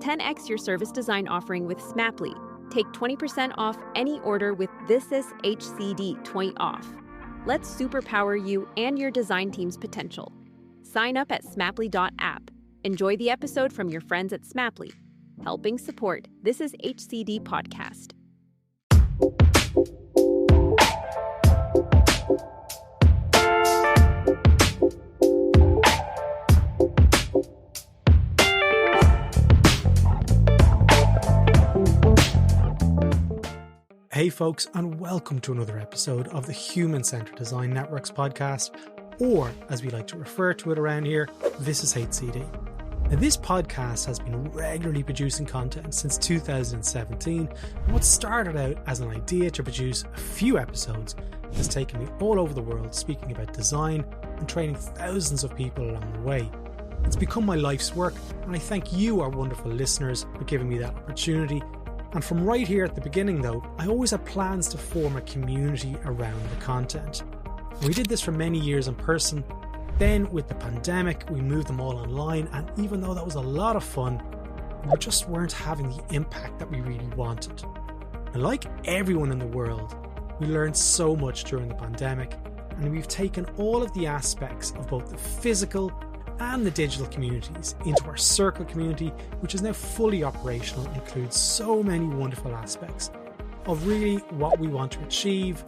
10x your service design offering with Smaply. Take 20% off any order with This Is HCD 20 off. Let's superpower you and your design team's potential. Sign up at smaply.app. Enjoy the episode from your friends at Smaply, helping support This Is HCD podcast. Hey folks, and welcome to another episode of the Human-Centered Design Network's podcast, or as we like to refer to it around here, This Is HCD. Now, this podcast has been regularly producing content since 2017, and what started out as an idea to produce a few episodes has taken me all over the world speaking about design and training thousands of people along the way. It's become my life's work, and I thank you, our wonderful listeners, for giving me that opportunity. And from right here at the beginning though, I always had plans to form a community around the content. And we did this for many years in person. Then with the pandemic, we moved them all online, and even though that was a lot of fun, we just weren't having the impact that we really wanted. And like everyone in the world, we learned so much during the pandemic, and we've taken all of the aspects of both the physical and the digital communities into our Circle community, which is now fully operational and includes so many wonderful aspects of really what we want to achieve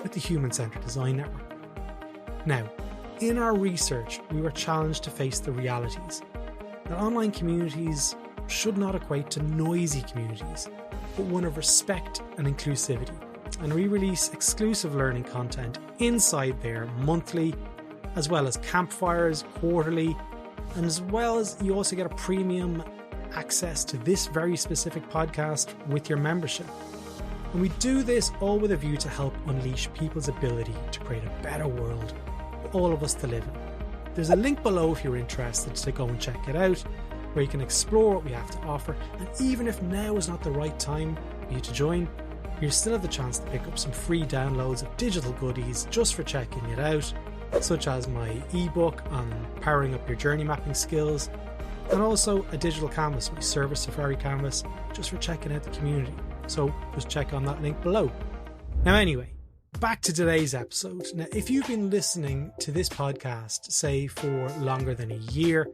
with the Human-Centered Design Network. Now, in our research, we were challenged to face the realities that online communities should not equate to noisy communities, but one of respect and inclusivity. And we release exclusive learning content inside there monthly, as well as campfires quarterly, and as well as you also get a premium access to this very specific podcast with your membership. And we do this all with a view to help unleash people's ability to create a better world for all of us to live in. There's a link below if you're interested to go and check it out, where you can explore what we have to offer, and even if now is not the right time for you to join, you still have the chance to pick up some free downloads of digital goodies just for checking it out, such as my ebook on powering up your journey mapping skills, and also a digital canvas, my Service Safari canvas, just for checking out the community. So just check on that link below. Now anyway, back to today's episode. Now, if you've been listening to this podcast, say for longer than a year,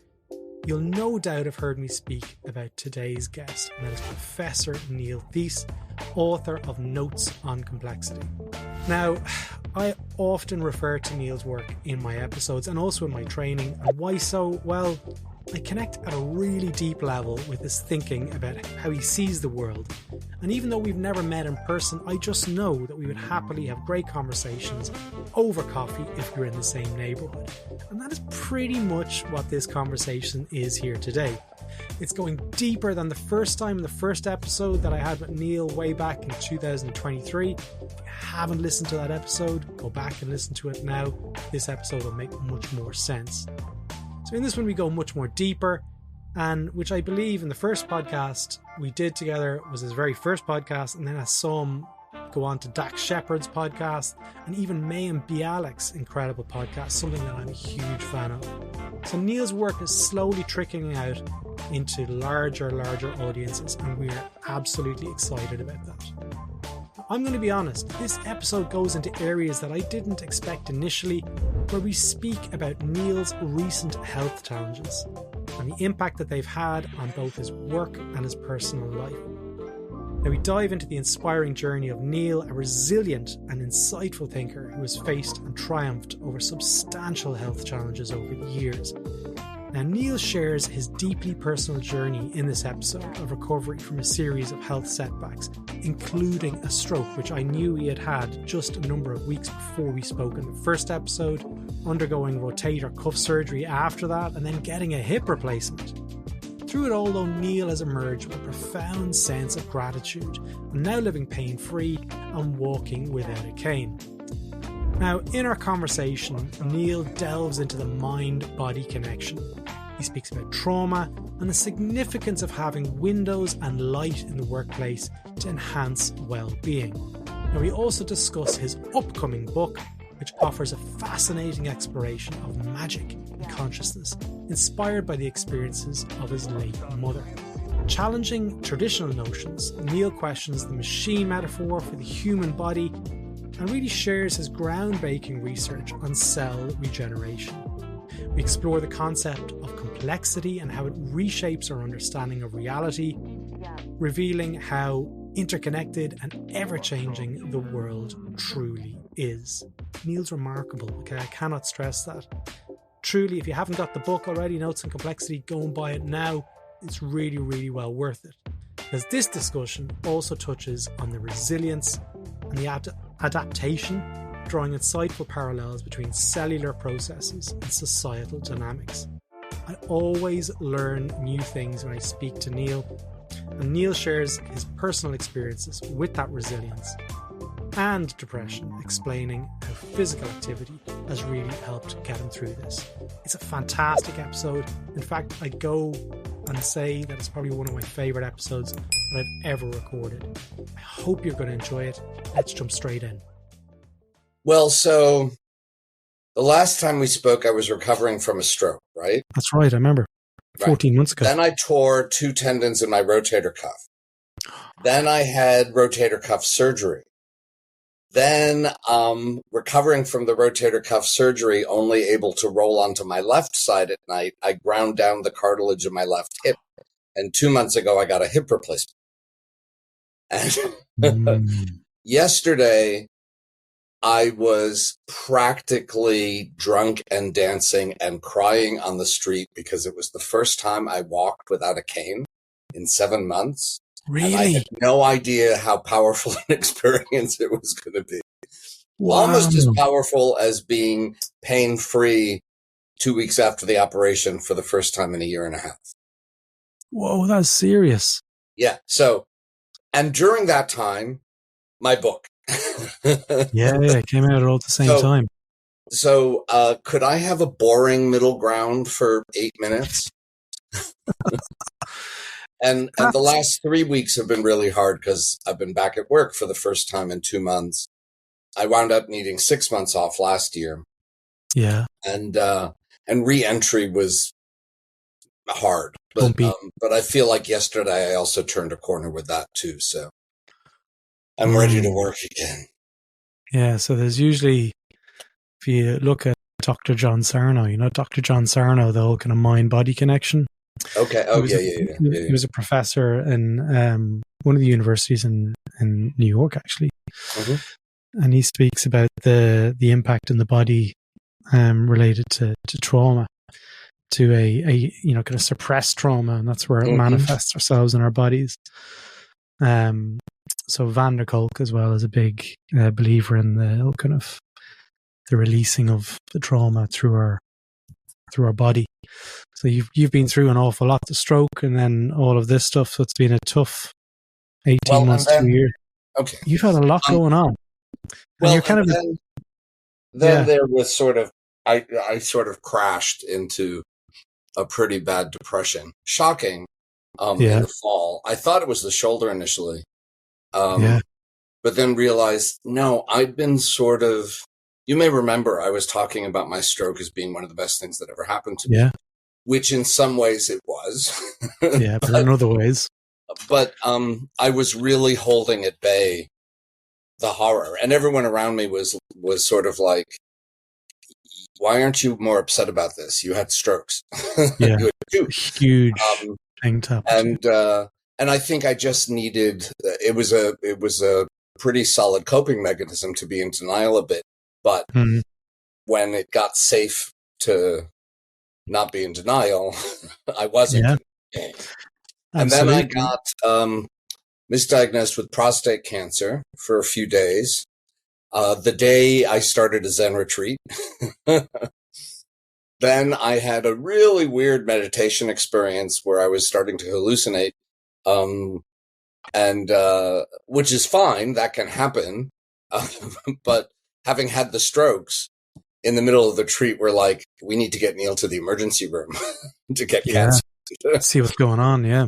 you'll no doubt have heard me speak about today's guest, and that is Professor Neil Theise, author of Notes on Complexity. Now, I often refer to Neil's work in my episodes and also in my training, and why so? Well, I connect at a really deep level with his thinking about how he sees the world. And even though we've never met in person, I just know that we would happily have great conversations over coffee if we're in the same neighbourhood. And that is pretty much what this conversation is here today. It's going deeper than the first episode that I had with Neil way back in 2023. If you haven't listened to that episode, go back and listen to it now. This episode will make much more sense. So in this one we go much more deeper, and which I believe in the first podcast we did together was his very first podcast, and then I saw him go on to Dax Shepard's podcast and even Mayim Bialik's incredible podcast, something that I'm a huge fan of. So Neil's work is slowly trickling out into larger audiences, and we are absolutely excited about that. I'm going to be honest, this episode goes into areas that I didn't expect initially, where we speak about Neil's recent health challenges and the impact that they've had on both his work and his personal life. Now we dive into the inspiring journey of Neil, a resilient and insightful thinker who has faced and triumphed over substantial health challenges over the years. Now Neil shares his deeply personal journey in this episode of recovery from a series of health setbacks, including a stroke, which I knew he had just a number of weeks before we spoke in the first episode, undergoing rotator cuff surgery after that, and then getting a hip replacement. Through it all though, Neil has emerged with a profound sense of gratitude and now living pain-free and walking without a cane. Now, in our conversation, Neil delves into the mind-body connection. He speaks about trauma and the significance of having windows and light in the workplace to enhance well-being. Now, we also discuss his upcoming book, which offers a fascinating exploration of magic and consciousness, inspired by the experiences of his late mother. Challenging traditional notions, Neil questions the machine metaphor for the human body and really shares his groundbreaking research on cell regeneration. We explore the concept of complexity and how it reshapes our understanding of reality, revealing how interconnected and ever-changing the world truly is. Neil's remarkable, okay? I cannot stress that. Truly, if you haven't got the book already, Notes on Complexity, go and buy it now. It's really, really well worth it. Because this discussion also touches on the resilience and the adaptation, drawing insightful parallels between cellular processes and societal dynamics. I always learn new things when I speak to Neil, and Neil shares his personal experiences with that resilience and depression, explaining how physical activity has really helped get him through this. It's a fantastic episode. In fact, I'd go and say that it's probably one of my favourite episodes that I've ever recorded. I hope you're going to enjoy it. Let's jump straight in. Well, so the last time we spoke, I was recovering from a stroke, right? That's right, I remember. 14 months ago. Then I tore 2 tendons in my rotator cuff. Then I had rotator cuff surgery. Then, recovering from the rotator cuff surgery, only able to roll onto my left side at night, I ground down the cartilage of my left hip. And 2 months ago, I got a hip replacement. And yesterday, I was practically drunk and dancing and crying on the street because it was the first time I walked without a cane in 7 months. Really? And I had no idea how powerful an experience it was going to be. Wow. Almost as powerful as being pain-free 2 weeks after the operation for the first time in a year and a half. Whoa, that's serious. Yeah. So, and during that time, my book. Yeah, it came out all at the same time. So, could I have a boring middle ground for 8 minutes? And the last 3 weeks have been really hard because I've been back at work for the first time in 2 months. I wound up needing 6 months off last year. Yeah. And re-entry was hard. But I feel like yesterday I also turned a corner with that too. So I'm ready to work again. Yeah. So there's usually, if you look at Dr. John Sarno, Dr. John Sarno, the whole kind of mind-body connection. Okay. Oh, yeah. He was a professor in one of the universities in New York, actually. Mm-hmm. And he speaks about the impact in the body related to trauma, to a kind of suppressed trauma, and that's where it manifests ourselves in our bodies. So Van der Kolk as well is a big believer in the kind of the releasing of the trauma through our body. So you've been through an awful lot, the stroke and then all of this stuff. So it's been a tough 18 months to a year. Okay. You've had a lot going on. Well, you're kind of then there was sort of, I sort of crashed into a pretty bad depression. Shocking. In the fall. I thought it was the shoulder initially. But then realized, no, I'd been sort of, you may remember I was talking about my stroke as being one of the best things that ever happened to me, which in some ways it was. Yeah, but in other ways. But I was really holding at bay the horror, and everyone around me was sort of like, why aren't you more upset about this? You had strokes. Yeah. You had 2. Huge thing to happen. And I think I just needed, it was a pretty solid coping mechanism to be in denial a bit. But when it got safe to not be in denial, I wasn't. Yeah. And then I got misdiagnosed with prostate cancer for a few days. The day I started a Zen retreat. Then I had a really weird meditation experience where I was starting to hallucinate, which is fine. That can happen. But having had the strokes in the middle of the retreat, we're like, we need to get Neil to the emergency room to get cancer. See what's going on. Yeah.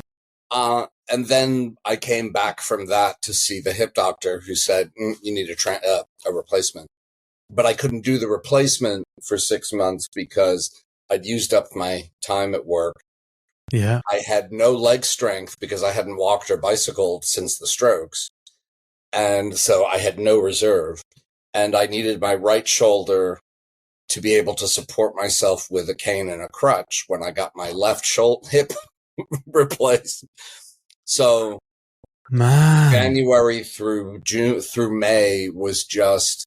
And then I came back from that to see the hip doctor, who said, you need a replacement. But I couldn't do the replacement for 6 months because I'd used up my time at work. Yeah. I had no leg strength because I hadn't walked or bicycled since the strokes. And so I had no reserve. And I needed my right shoulder to be able to support myself with a cane and a crutch when I got my left hip replaced. So January through May was just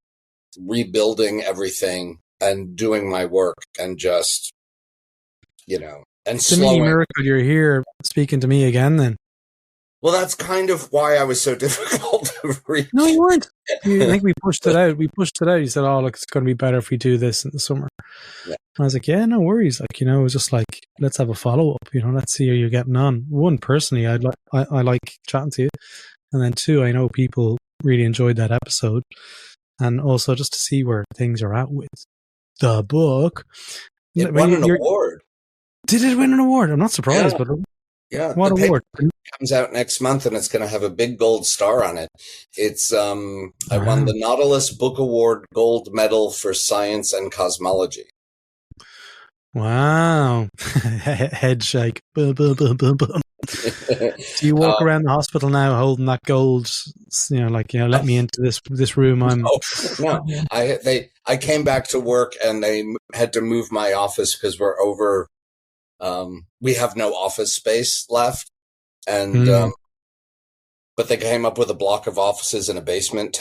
rebuilding everything and doing my work and just, and it's a mini miracle you're here speaking to me again then. Well, that's kind of why I was so difficult to reach. No, you weren't. I think we pushed it out. You said, oh, look, it's going to be better if we do this in the summer. Yeah. And I was like, yeah, no worries. Like, it was just like, let's have a follow-up, let's see how you're getting on. One, personally, I like chatting to you. And then two, I know people really enjoyed that episode. And also just to see where things are at with the book. It won an award. Did it win an award? I'm not surprised, but yeah, what award? Comes out next month, and it's going to have a big gold star on it. It's I won the Nautilus Book Award Gold Medal for Science and Cosmology. Wow. Head shake. Boom, boom, boom, boom, boom. Do you walk around the hospital now holding that gold, let me into this room? No. I came back to work and they had to move my office because we're over, we have no office space left. And, but they came up with a block of offices in a basement,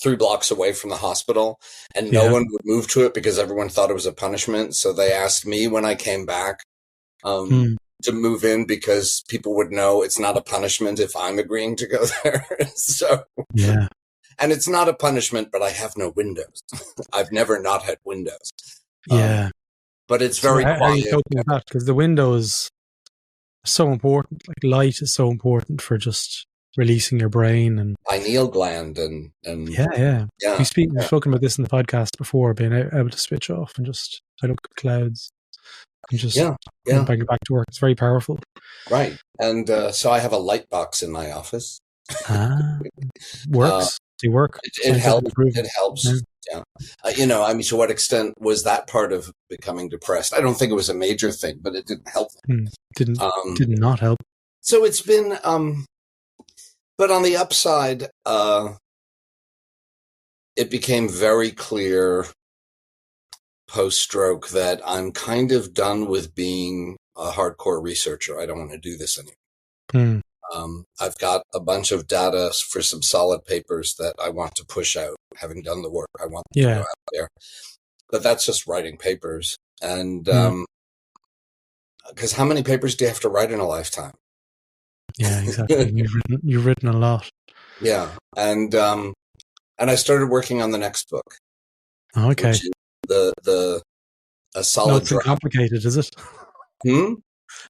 3 blocks away from the hospital, and no one would move to it because everyone thought it was a punishment. So they asked me when I came back, to move in because people would know it's not a punishment if I'm agreeing to go there. So, and it's not a punishment, but I have no windows. I've never not had windows. Yeah. But it's very quiet. How are you coping with that? Because the windows are so important. Like light is so important for just releasing your brain and pineal gland and yeah. We've spoken about this in the podcast before, being able to switch off and just look at clouds and just bring it back to work. It's very powerful. Right. And so I have a light box in my office. Works. They work. It helps. It helps. Yeah. To what extent was that part of becoming depressed? I don't think it was a major thing, but it didn't help. Did not help. So it's been, but on the upside, it became very clear post-stroke that I'm kind of done with being a hardcore researcher. I don't want to do this anymore. I've got a bunch of data for some solid papers that I want to push out, having done the work. I want to go out there. But that's just writing papers. And because how many papers do you have to write in a lifetime? Yeah, exactly. You've written a lot. Yeah. And I started working on the next book. Okay. Which is a solid Notes Uncomplicated, is it?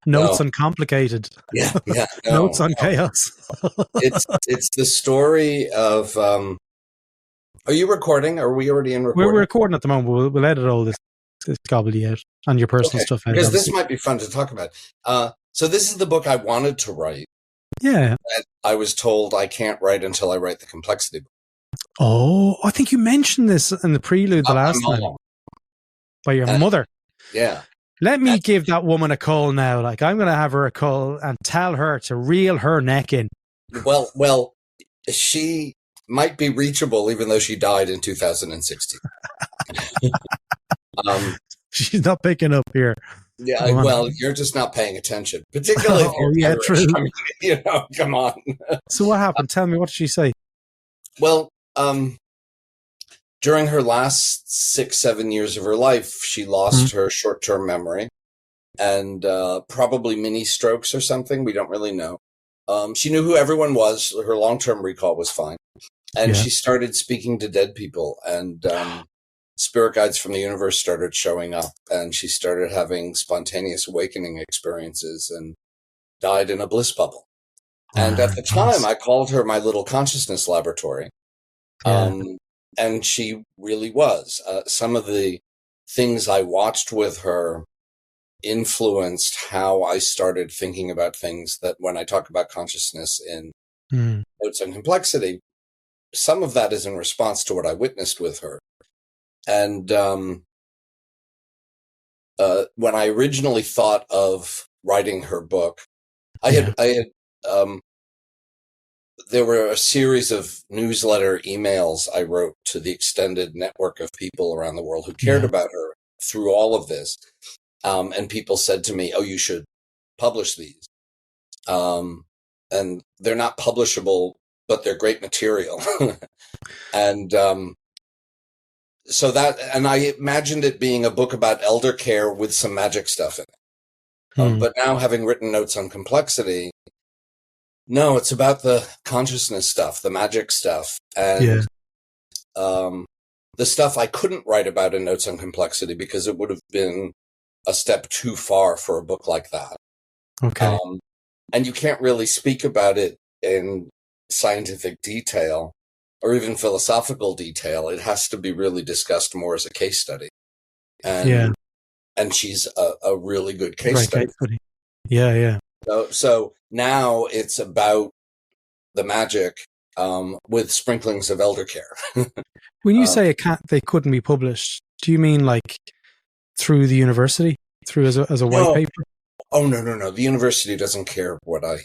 Notes Uncomplicated. Yeah. No, Notes on Chaos. it's the story of. Are you recording? Are we already in recording? We're recording at the moment. We'll edit all this gobbly out and your personal stuff out. Because this might be fun to talk about. So this is the book I wanted to write. Yeah. And I was told I can't write until I write the complexity book. Oh, I think you mentioned this in the prelude the last time. By your mother. Yeah. Let me give that woman a call now. Like, I'm going to have her a call and tell her to reel her neck in. Well, she might be reachable even though she died in 2016. She's not picking up here. Yeah, well, you're just not paying attention, particularly if you're Irish. True. I mean, come on. So what happened? Tell me, what did she say? Well, during her last 6-7 years of her life, she lost her short-term memory and probably mini strokes or something. We don't really know. She knew who everyone was. Her long-term recall was fine. And she started speaking to dead people, and spirit guides from the universe started showing up, and she started having spontaneous awakening experiences and died in a bliss bubble. And at the time, I called her my little consciousness laboratory. And she really was. Some of the things I watched with her influenced how I started thinking about things that when I talk about consciousness in Notes on Complexity, some of that is in response to what I witnessed with her. And when I originally thought of writing her book, I had there were a series of newsletter emails I wrote to the extended network of people around the world who cared about her through all of this. And people said to me, "Oh, you should publish these." And they're not publishable, but they're great material. And so and I imagined it being a book about elder care with some magic stuff in it. But now, having written Notes on Complexity, no, it's about the consciousness stuff, the magic stuff, and the stuff I couldn't write about in Notes on Complexity because it would have been a step too far for a book like that. Okay. And you can't really speak about it in scientific detail or even philosophical detail. It has to be really discussed more as a case study. And she's a really good case study. Yeah. So now it's about the magic with sprinklings of elder care. When you say they couldn't be published, do you mean like through the university, through as a white paper? Oh no! The university doesn't care what I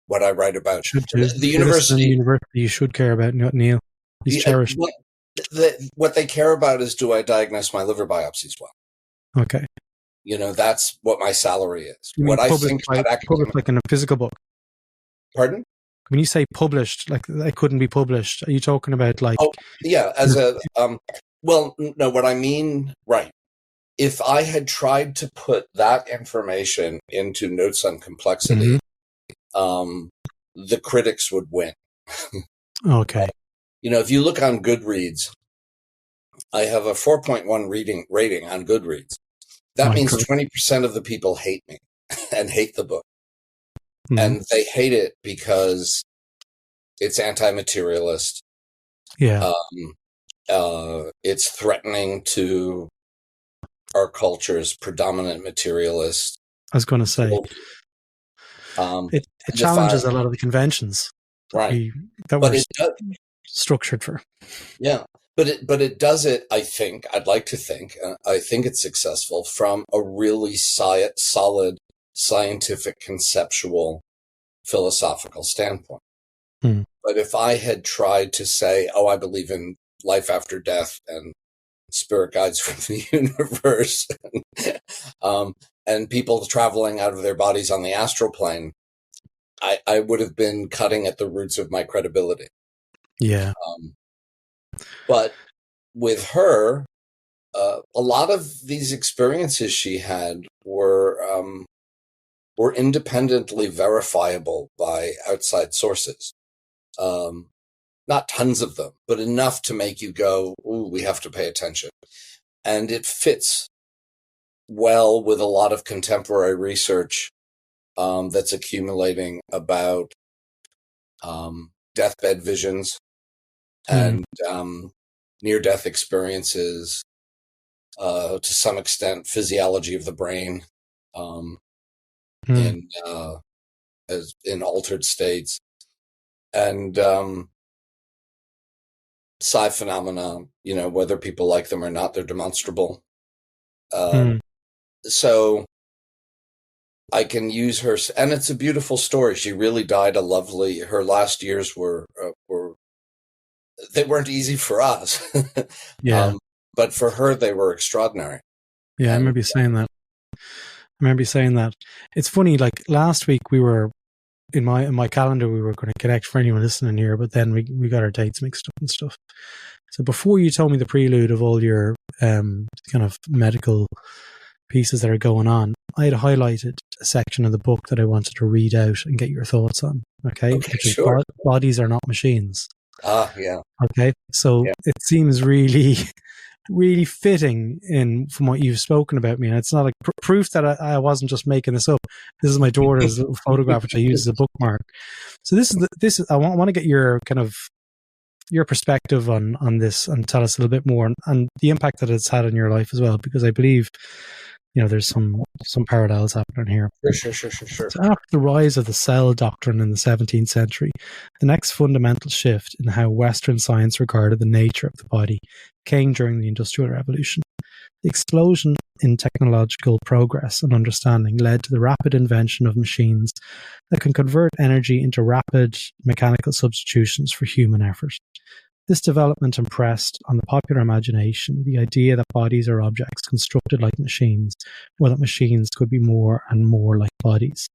write about. The university you should care about, Neil. He's cherished. What they care about is, do I diagnose my liver biopsies well? Okay. That's what my salary is. What I think published like in a physical book. Pardon? When you say published, like they couldn't be published, are you talking about like? Oh, yeah. As a well, no. What I mean, right? If I had tried to put that information into Notes on Complexity, the critics would win. Okay. If you look on Goodreads, I have a 4.1 rating on Goodreads. That means 20% of the people hate me and hate the book. And they hate it because it's anti-materialist. Yeah. It's threatening to our culture's predominant materialist. I was going to say, it challenges a lot of the conventions that we're structured for. Yeah, but it does it. I'd like to think. I think it's successful from a really solid scientific, conceptual, philosophical standpoint. But if I had tried to say, "Oh, I believe in life after death and spirit guides from the universe," and people traveling out of their bodies on the astral plane, I would have been cutting at the roots of my credibility. Yeah. But with her, a lot of these experiences she had were independently verifiable by outside sources. Not tons of them, but enough to make you go, "Ooh, we have to pay attention." And it fits well with a lot of contemporary research that's accumulating about deathbed visions and near-death experiences, to some extent, physiology of the brain in altered states, and psi phenomena, whether people like them or not, they're demonstrable. So I can use her, and it's a beautiful story. She really died her last years they weren't easy for us. But for her, they were extraordinary. Yeah, I remember you saying that. It's funny, like last week we were, in my calendar, we were going to connect for anyone listening here, but then we got our dates mixed up and stuff. So before you told me the prelude of all your kind of medical pieces that are going on, I had highlighted a section of the book that I wanted to read out and get your thoughts on. Okay, which is Bodies Are Not Machines. Yeah. Okay, so it seems really, really fitting from what you've spoken about me, and it's not like proof that I wasn't just making this up. This is my daughter's little photograph, which I use as a bookmark. So this is I want to get your kind of your perspective on this and tell us a little bit more and the impact that it's had on your life as well, because I believe there's some parallels happening here. Sure. So after the rise of the cell doctrine in the 17th century, the next fundamental shift in how Western science regarded the nature of the body came during the Industrial Revolution. The explosion in technological progress and understanding led to the rapid invention of machines that can convert energy into rapid mechanical substitutions for human effort. This development impressed on the popular imagination the idea that bodies are objects constructed like machines, or that machines could be more and more like bodies.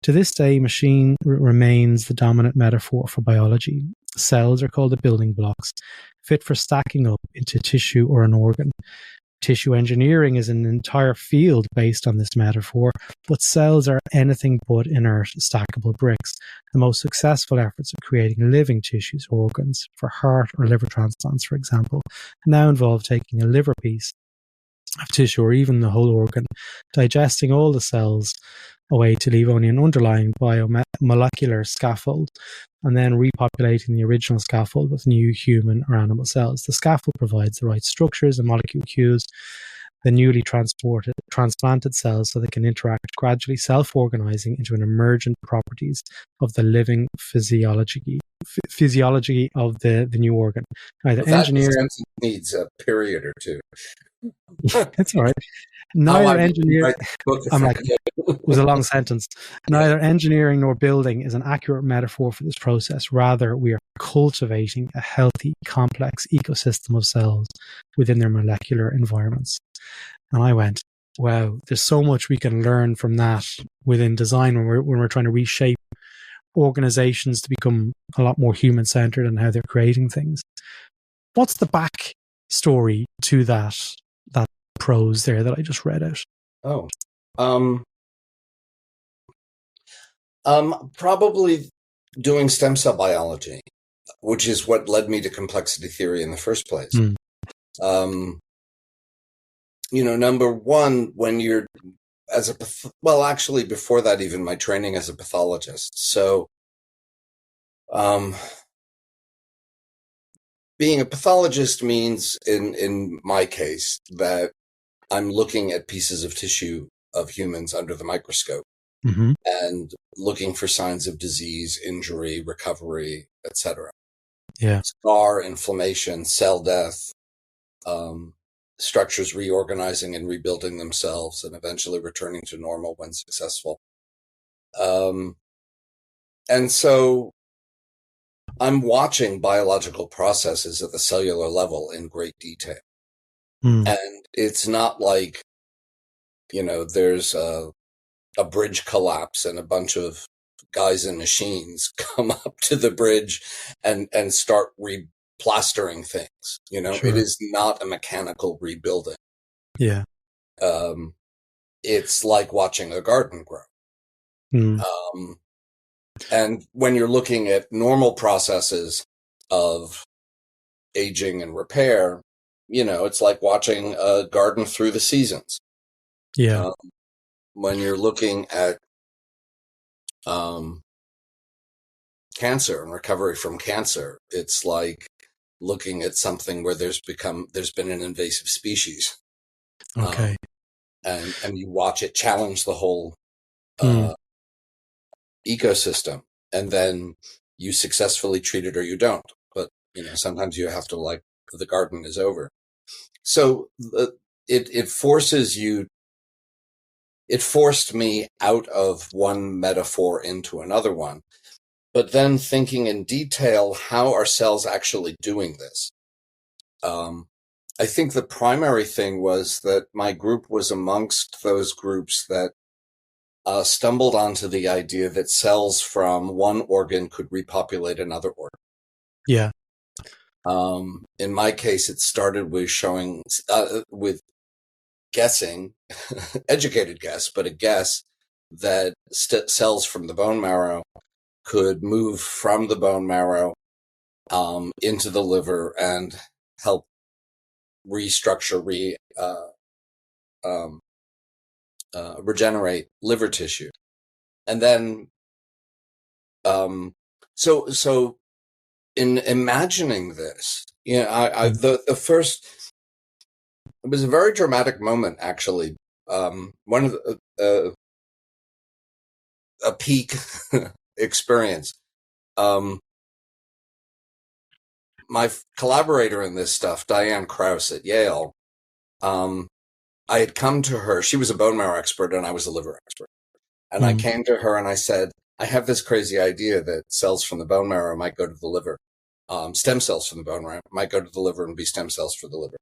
To this day, machine remains the dominant metaphor for biology. Cells are called the building blocks, fit for stacking up into tissue or an organ. Tissue engineering is an entire field based on this metaphor, but cells are anything but inert, stackable bricks. The most successful efforts of creating living tissues, organs, for heart or liver transplants, for example, now involve taking a liver piece of tissue or even the whole organ, digesting all the cells away to leave only an underlying biomolecular scaffold, and then repopulating the original scaffold with new human or animal cells. The scaffold provides the right structures and molecule cues, the newly transplanted cells, so they can interact, gradually self-organizing into an emergent properties of the living physiology of the new organ. Either engineering needs a period or two. It's all right. Neither engineering was a long sentence. Neither engineering nor building is an accurate metaphor for this process. Rather, we are cultivating a healthy, complex ecosystem of cells within their molecular environments. And I went, wow, there's so much we can learn from that within design when we're trying to reshape organizations to become a lot more human-centered and how they're creating things. What's the back story to that prose there that I just read out? Probably doing stem cell biology, which is what led me to complexity theory in the first place. Number one, when you're actually before that, even my training as a pathologist. So, being a pathologist means, in my case, that I'm looking at pieces of tissue of humans under the microscope and looking for signs of disease, injury, recovery, etc. Yeah. Scar, inflammation, cell death, structures reorganizing and rebuilding themselves and eventually returning to normal when successful. And so I'm watching biological processes at the cellular level in great detail. And it's not like, there's a bridge collapse and a bunch of guys and machines come up to the bridge and start replastering things. Sure. It is not a mechanical rebuilding. Yeah. It's like watching a garden grow. And when you're looking at normal processes of aging and repair, it's like watching a garden through the seasons. Yeah. When you're looking at cancer and recovery from cancer, it's like looking at something where there's been an invasive species. Okay. And you watch it challenge the whole ecosystem, and then you successfully treat it or you don't. But sometimes you have to, the garden is over. So it forces you. It forced me out of one metaphor into another one, but then thinking in detail, how are cells actually doing this? I think the primary thing was that my group was amongst those groups that stumbled onto the idea that cells from one organ could repopulate another organ. Yeah. In my case, it started with showing, with guessing, educated guess, but a guess that cells from the bone marrow could move from the bone marrow into the liver and help restructure, regenerate liver tissue. And then, so in imagining this, the first, it was a very dramatic moment, actually. One of a peak experience. My collaborator in this stuff, Diane Krause at Yale, I had come to her. She was a bone marrow expert and I was a liver expert. And I came to her and I said, I have this crazy idea that cells from the bone marrow might go to the liver. Stem cells from the bone marrow might go to the liver and be stem cells for the liver.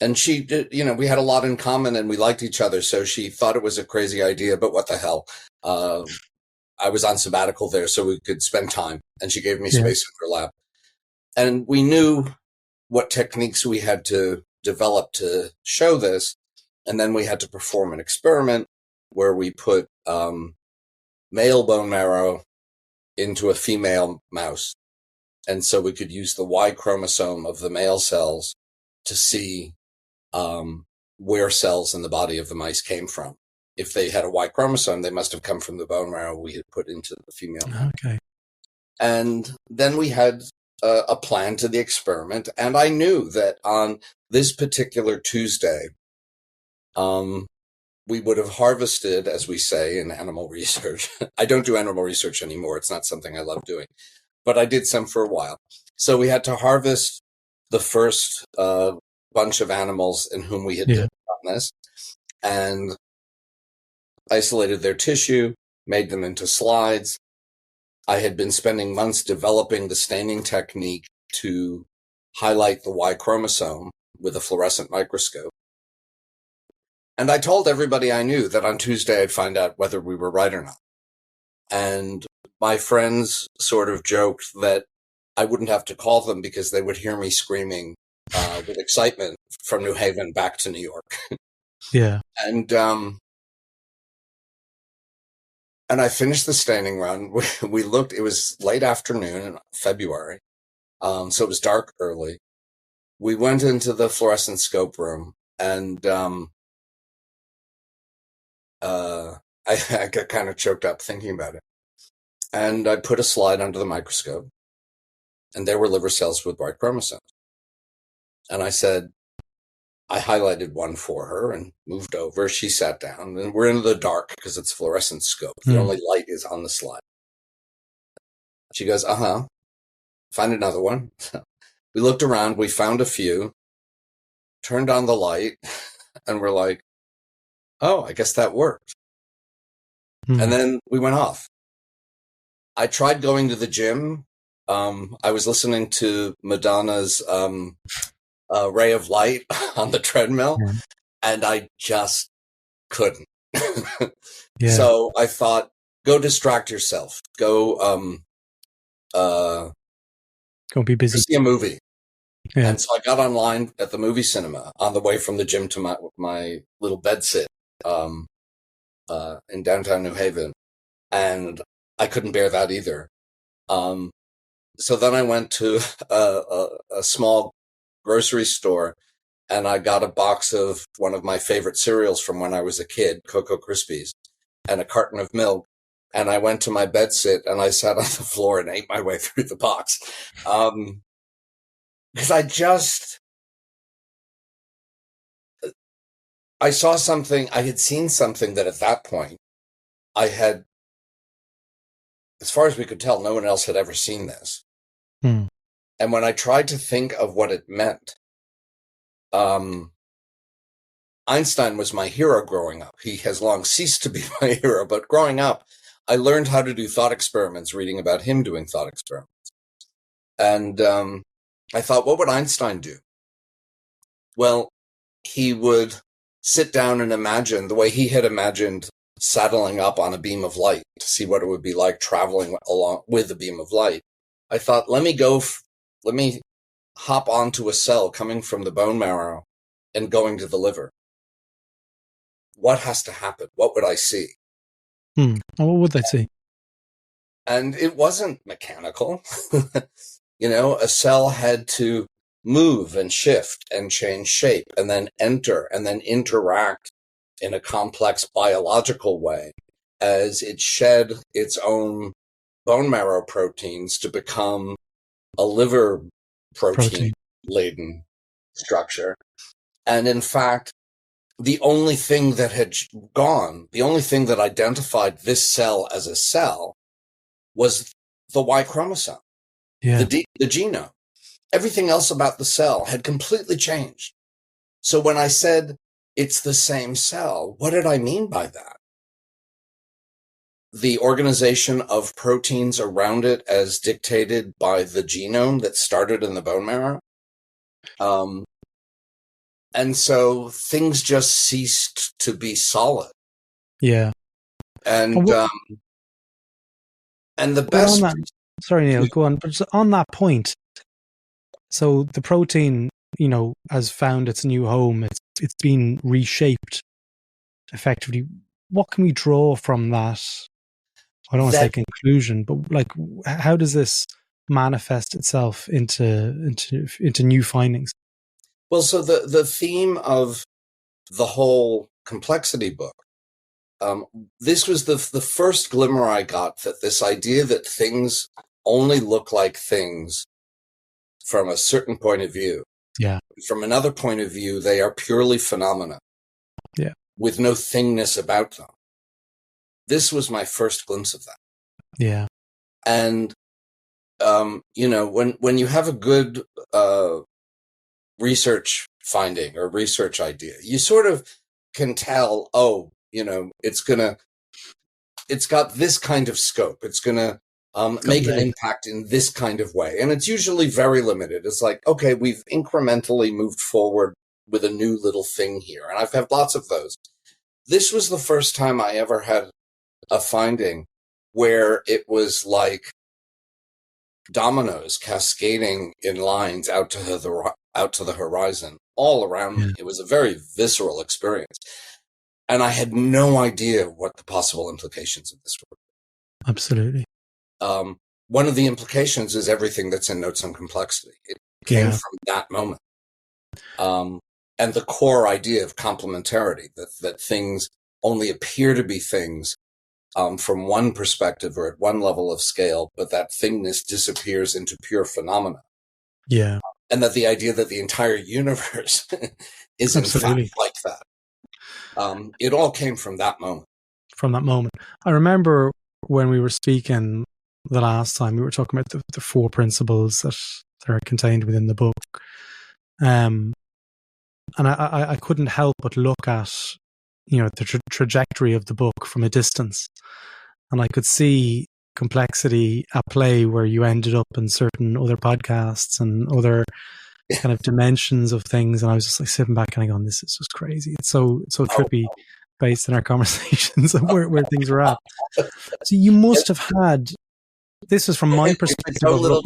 And she did, we had a lot in common and we liked each other. So she thought it was a crazy idea, but what the hell? I was on sabbatical there so we could spend time, and she gave me space in her lab. And we knew what techniques we had to develop to show this. And then we had to perform an experiment where we put male bone marrow into a female mouse. And so we could use the Y chromosome of the male cells to see where cells in the body of the mice came from. If they had a Y chromosome, they must have come from the bone marrow we had put into the female. Okay. And then we had a plan to the experiment. And I knew that on this particular Tuesday, we would have harvested, as we say in animal research. I don't do animal research anymore. It's not something I love doing, but I did some for a while. So we had to harvest the first bunch of animals in whom we had done this, and isolated their tissue, made them into slides. I had been spending months developing the staining technique to highlight the Y chromosome with a fluorescent microscope. And I told everybody I knew that on Tuesday I'd find out whether we were right or not. And my friends sort of joked that I wouldn't have to call them because they would hear me screaming with excitement from New Haven back to New York. Yeah. And I finished the staining run. We looked, it was late afternoon in February. So it was dark early. We went into the fluorescent scope room, and I got kind of choked up thinking about it. And I put a slide under the microscope, and there were liver cells with Y chromosomes. And I said, I highlighted one for her and moved over. She sat down, and we're in the dark because it's fluorescent scope. The only light is on the slide. She goes, find another one. We looked around, we found a few, turned on the light, and we're like, oh, I guess that worked. And then we went off. I tried going to the gym. I was listening to Madonna's Ray of Light on the treadmill, and I just couldn't. So I thought, go distract yourself. Go be busy. See a movie. Yeah. And so I got online at the movie cinema on the way from the gym to my little bed sit in downtown New Haven, and I couldn't bear that either. So then I went to a small grocery store, and I got a box of one of my favorite cereals from when I was a kid, Cocoa Krispies, and a carton of milk. And I went to my bed sit, and I sat on the floor and ate my way through the box. Because I saw something, I had seen something that at that point I had, as far as we could tell, no one else had ever seen this. And when I tried to think of what it meant, Einstein was my hero growing up. He has long ceased to be my hero, but growing up, I learned how to do thought experiments, reading about him doing thought experiments. And I thought, what would Einstein do? Well, he would sit down and imagine the way he had imagined saddling up on a beam of light to see what it would be like traveling along with a beam of light. I thought, let me hop onto a cell coming from the bone marrow and going to the liver. What has to happen? What would I see? What would they see? And it wasn't mechanical. A cell had to move and shift and change shape and then enter and then interact in a complex biological way as it shed its own bone marrow proteins to become a liver protein-laden structure. And in fact, the only thing that had gone, the only thing that identified this cell as a cell was the Y chromosome, the genome. everything else about the cell had completely changed. So when I said it's the same cell, what did I mean by that? The organization of proteins around it as dictated by the genome that started in the bone marrow. And so things just ceased to be solid. Yeah. And the best... Sorry, Neil, go on. But just on that point, so the protein, has found its new home. It's been reshaped effectively. What can we draw from that? I don't want to say conclusion, but like, how does this manifest itself into new findings? Well, so the theme of the whole complexity book, this was the first glimmer I got, that this idea that things only look like things from a certain point of view. Yeah. From another point of view, they are purely phenomena. Yeah. With no thingness about them. This was my first glimpse of that. Yeah. And, when you have a good research finding or research idea, you sort of can tell, it's got this kind of scope. It's going to make an impact in this kind of way. And it's usually very limited. It's like, okay, we've incrementally moved forward with a new little thing here. And I've had lots of those. This was the first time I ever had a finding where it was like dominoes cascading in lines out to the horizon all around me. It was a very visceral experience. And I had no idea what the possible implications of this were. Absolutely. One of the implications is everything that's in Notes on Complexity. It came from that moment. And the core idea of complementarity, that things only appear to be things from one perspective or at one level of scale, but that thingness disappears into pure phenomena. Yeah. And that the idea that the entire universe is in fact like that. It all came from that moment. From that moment. I remember when we were speaking the last time, we were talking about the 4 principles that are contained within the book. And I couldn't help but look at, the trajectory of the book from a distance. And I could see complexity at play where you ended up in certain other podcasts and other kind of dimensions of things. And I was just like sitting back and going, this is just crazy. It's so trippy based on our conversations of where things were at. So you must have had, this is from my perspective. A little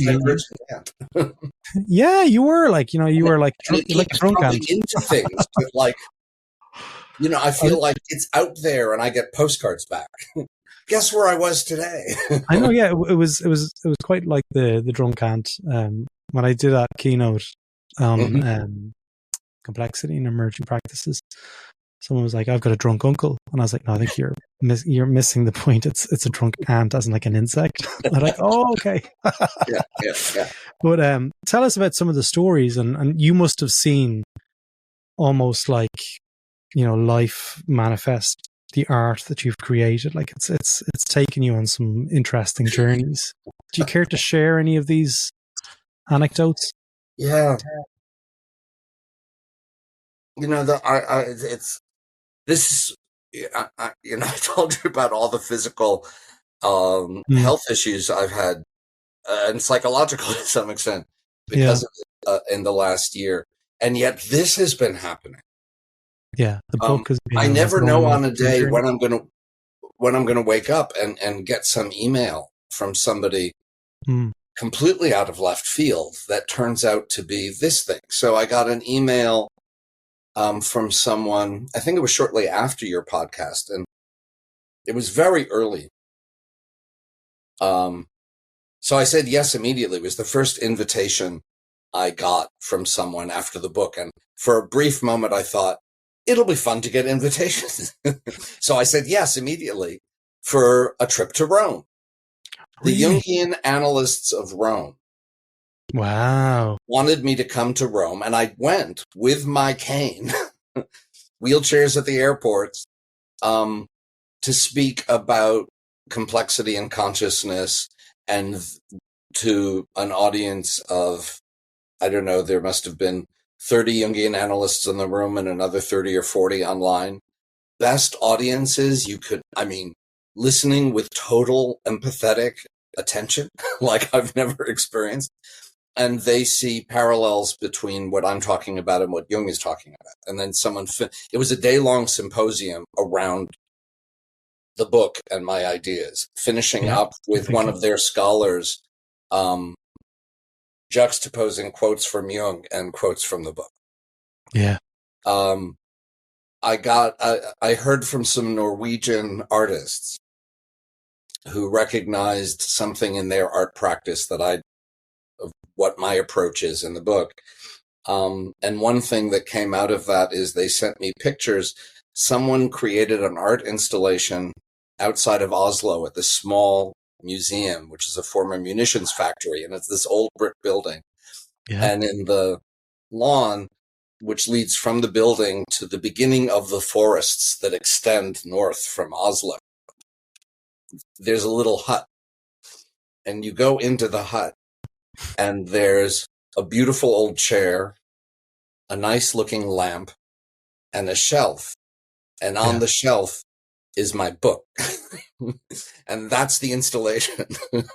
yeah, you were like, you were like a drunk into things, but like, I feel like it's out there and I get postcards back. Guess where I was today? I know. Yeah, it was quite like the drunk ant. When I did that keynote on complexity and emerging practices, someone was like, "I've got a drunk uncle," and I was like, "No, I think you're missing the point. It's a drunk ant as in like an insect." I'm like, "Oh, okay." yeah. But tell us about some of the stories, and you must have seen almost like, life manifest the art that you've created. Like it's taken you on some interesting journeys. Do you care to share any of these anecdotes? Yeah. I told you about all the physical health issues I've had and psychological to some extent because of it, in the last year, and yet this has been happening. Yeah, the book has been. I never know on a day when I'm gonna wake up and get some email from somebody completely out of left field that turns out to be this thing. So I got an email from someone, I think it was shortly after your podcast, and it was very early. So I said yes immediately. It was the first invitation I got from someone after the book. And for a brief moment, I thought, it'll be fun to get invitations. So I said yes immediately for a trip to Rome. The Jungian analysts of Rome. Wow. Wanted me to come to Rome, and I went with my cane, wheelchairs at the airports, to speak about complexity and consciousness, and to an audience of I don't know, there must have been 30 Jungian analysts in the room and another 30 or 40 online. Best audiences you could, listening with total empathetic attention, like I've never experienced. And they see parallels between what I'm talking about and what Jung is talking about. And then it was a day-long symposium around the book and my ideas, finishing up with one of their scholars juxtaposing quotes from Jung and quotes from the book. Yeah. I heard from some Norwegian artists who recognized something in their art practice of what my approach is in the book. And one thing that came out of that is they sent me pictures. Someone created an art installation outside of Oslo at this small museum, which is a former munitions factory. And it's this old brick building. Yeah. And in the lawn, which leads from the building to the beginning of the forests that extend north from Oslo, there's a little hut. And you go into the hut, and there's a beautiful old chair, a nice looking lamp, and a shelf. And on the shelf is my book. And that's the installation.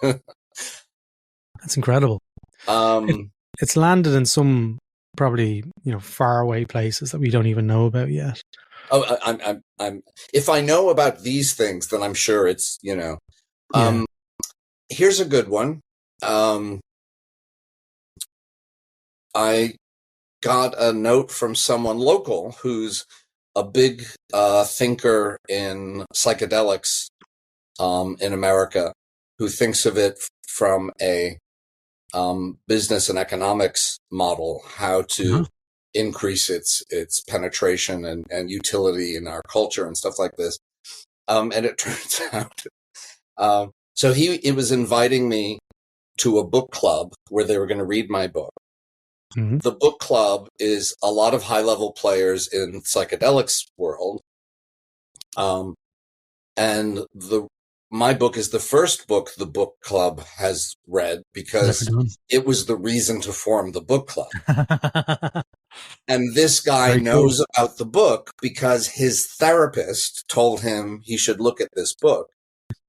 That's incredible. It's landed in some probably, faraway places that we don't even know about yet. Oh, I'm if I know about these things, then I'm sure it's, here's a good one. I got a note from someone local who's a big thinker in psychedelics in America, who thinks of it from a business and economics model, how to increase its penetration and utility in our culture and stuff like this. And it turns out, so it was inviting me to a book club where they were going to read my book. Mm-hmm. The book club is a lot of high-level players in psychedelics world. And my book is the first book the book club has read because it was the reason to form the book club. And this guy knows about the book because his therapist told him he should look at this book.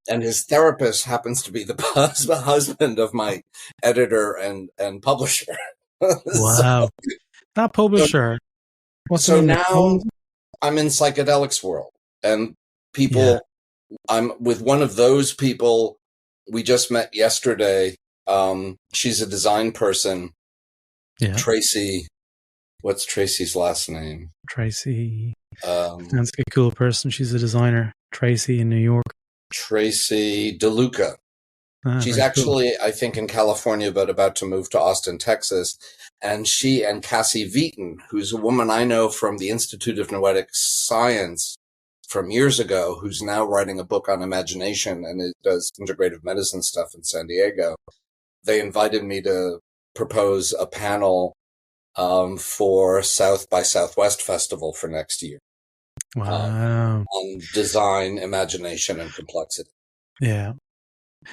And his therapist happens to be the husband of my editor and publisher. Wow. That publisher. So now I'm in psychedelics world, and people, I'm with one of those people we just met yesterday. She's a design person. Yeah. Tracy. What's Tracy's last name? Tracy. Sounds like a cool person. She's a designer. Tracy in New York. Tracy DeLuca. She's actually, cool. I think, in California, but about to move to Austin, Texas. And she and Cassie Veaton, who's a woman I know from the Institute of Noetic Science from years ago, who's now writing a book on imagination and it does integrative medicine stuff in San Diego. They invited me to propose a panel for South by Southwest Festival for next year. Wow. On design, imagination, and complexity. Yeah.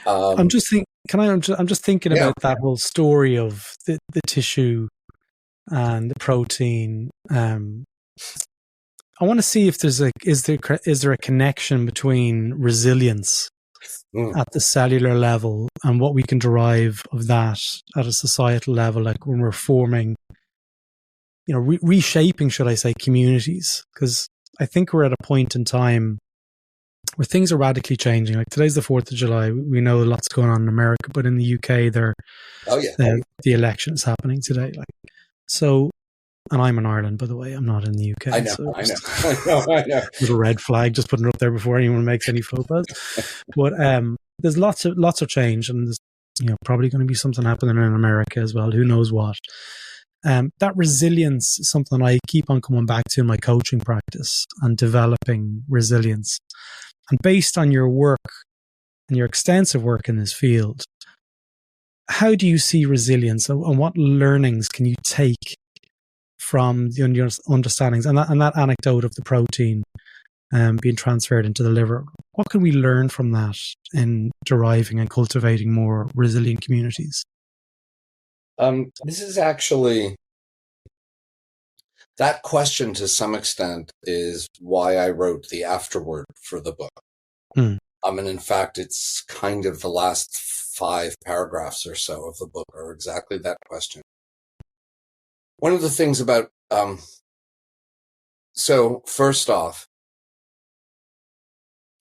I'm just thinking about that whole story of the tissue and the protein. I want to see if is there a connection between resilience at the cellular level and what we can derive of that at a societal level, like when we're forming, reshaping, should I say, communities? Because I think we're at a point in time where things are radically changing. Like today's the 4th of July. We know lots going on in America, but in the UK, the election is happening today. And I'm in Ireland, by the way. I'm not in the UK. I know. Little red flag, just putting it up there before anyone makes any faux pas. But there's lots of change, and there's probably going to be something happening in America as well. Who knows what? That resilience is something I keep on coming back to in my coaching practice and developing resilience. And based on your work and your extensive work in this field, how do you see resilience, and what learnings can you take from your understandings and that anecdote of the protein being transferred into the liver? What can we learn from that in deriving and cultivating more resilient communities? This is actually, that question to some extent is why I wrote the afterword for the book. And in fact, it's kind of the last 5 paragraphs or so of the book are exactly that question. One of the things about, so first off,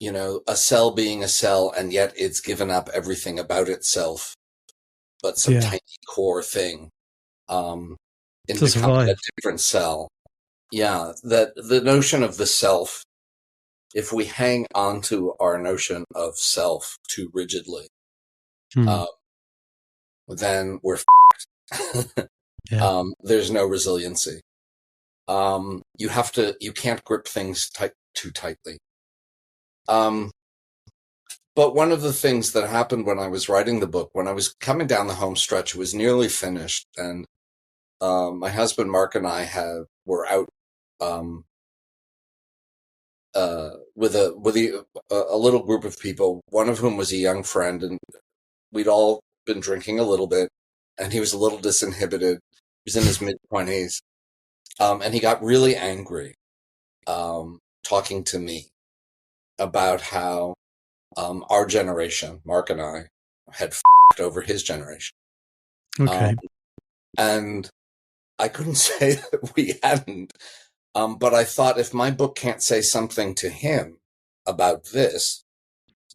you know, a cell being a cell, and yet it's given up everything about itself, but some tiny core thing, in becoming a different cell. Yeah, that the notion of the self, if we hang on to our notion of self too rigidly, then we're there's no resiliency. You can't grip things too tightly. But one of the things that happened when I was writing the book, when I was coming down the home stretch, it was nearly finished, and my husband Mark and I were out with a little group of people, one of whom was a young friend, and we'd all been drinking a little bit, and he was a little disinhibited. He was in his mid-20s, and he got really angry talking to me about how our generation, Mark and I, had f***ed over his generation. Okay. And I couldn't say that we hadn't, but I thought if my book can't say something to him about this,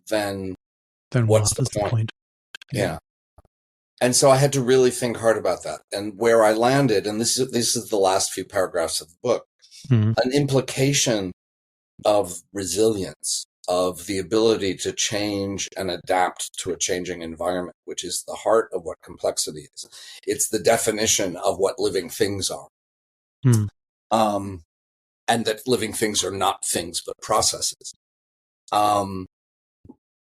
then what's the point? Yeah. And so I had to really think hard about that. And where I landed, and this is the last few paragraphs of the book, an implication of resilience, of the ability to change and adapt to a changing environment, which is the heart of what complexity is. It's the definition of what living things are. And that living things are not things, but processes.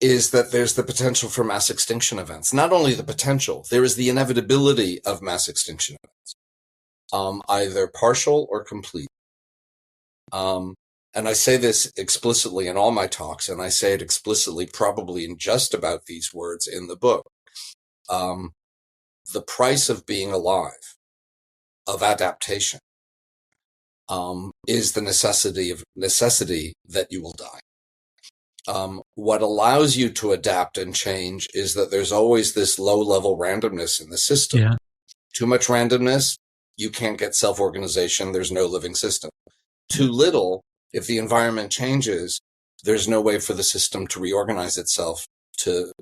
Is that there's the potential for mass extinction events. Not only the potential, there is the inevitability of mass extinction events, either partial or complete. And I say this explicitly in all my talks, and I say it explicitly probably in just about these words in the book. The price of being alive, of adaptation, is the necessity that you will die. What allows you to adapt and change is that there's always this low-level randomness in the system. Yeah. Too much randomness, you can't get self-organization, there's no living system. Too little, if the environment changes, there's no way for the system to reorganize itself to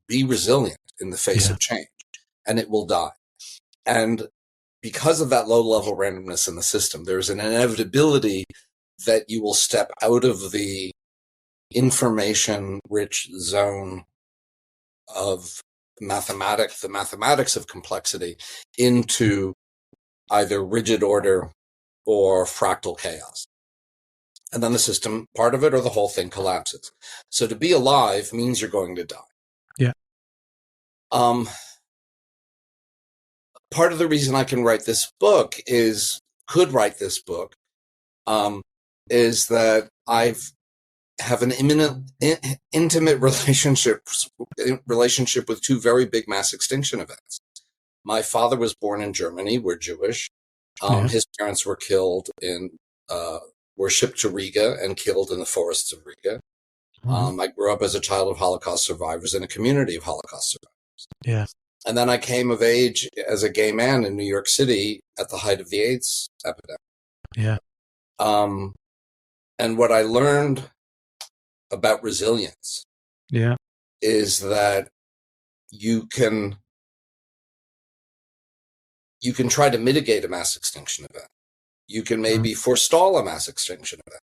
be resilient in the face of change, and it will die. And because of that low-level randomness in the system, there's an inevitability that you will step out of the information-rich zone of the mathematics of complexity, into either rigid order or fractal chaos. And then the system, part of it or the whole thing, collapses. So to be alive means you're going to die. Yeah. Part of the reason I can write this book is that I have an intimate relationship with 2 very big mass extinction events. My father was born in Germany. We're Jewish. His parents were killed were shipped to Riga and killed in the forests of Riga. I grew up as a child of Holocaust survivors in a community of Holocaust survivors. Yeah. And then I came of age as a gay man in New York City at the height of the AIDS epidemic. Yeah. And what I learned about resilience is that you can try to mitigate a mass extinction event. You can maybe forestall a mass extinction event.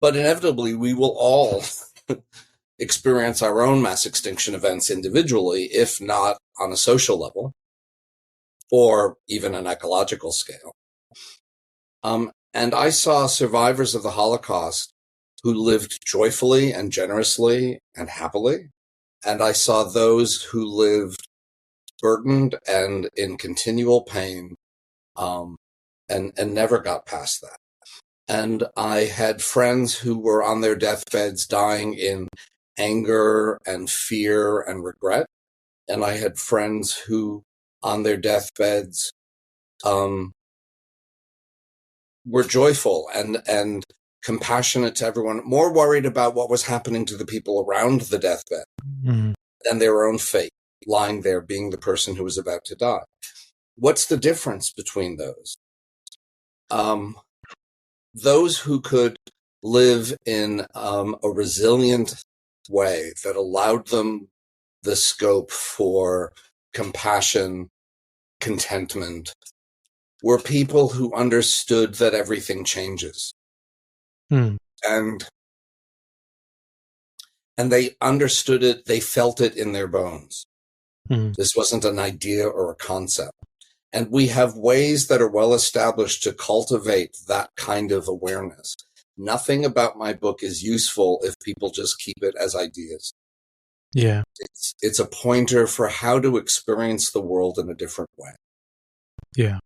But inevitably, we will all experience our own mass extinction events individually, if not on a social level, or even an ecological scale. And I saw survivors of the Holocaust who lived joyfully and generously and happily. And I saw those who lived burdened and in continual pain, and never got past that. And I had friends who were on their deathbeds dying in anger and fear and regret. And I had friends who on their deathbeds were joyful and compassionate to everyone, more worried about what was happening to the people around the deathbed than their own fate, lying there being the person who was about to die. What's the difference between those? Those who could live in a resilient way that allowed them the scope for compassion, contentment, were people who understood that everything changes. And they understood it, they felt it in their bones. This wasn't an idea or a concept. And we have ways that are well established to cultivate that kind of awareness. Nothing about my book is useful if people just keep it as ideas. Yeah. It's a pointer for how to experience the world in a different way. Yeah.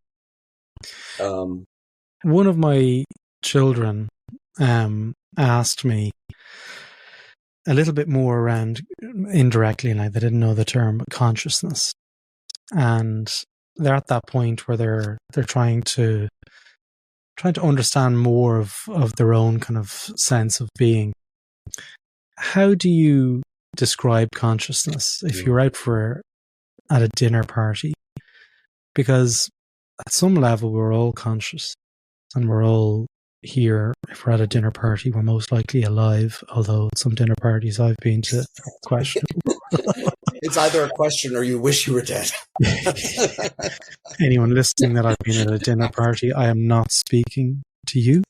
One of my children asked me a little bit more around, indirectly, like they didn't know the term, consciousness. And they're at that point where they're trying to understand more of their own kind of sense of being. How do you describe consciousness if you're out at a dinner party? Because at some level we're all conscious, and we're all here. If we're at a dinner party, we're most likely alive, although some dinner parties I've been to are questionable. It's either a question or you wish you were dead. Anyone listening that I've been at a dinner party, I am not speaking to you.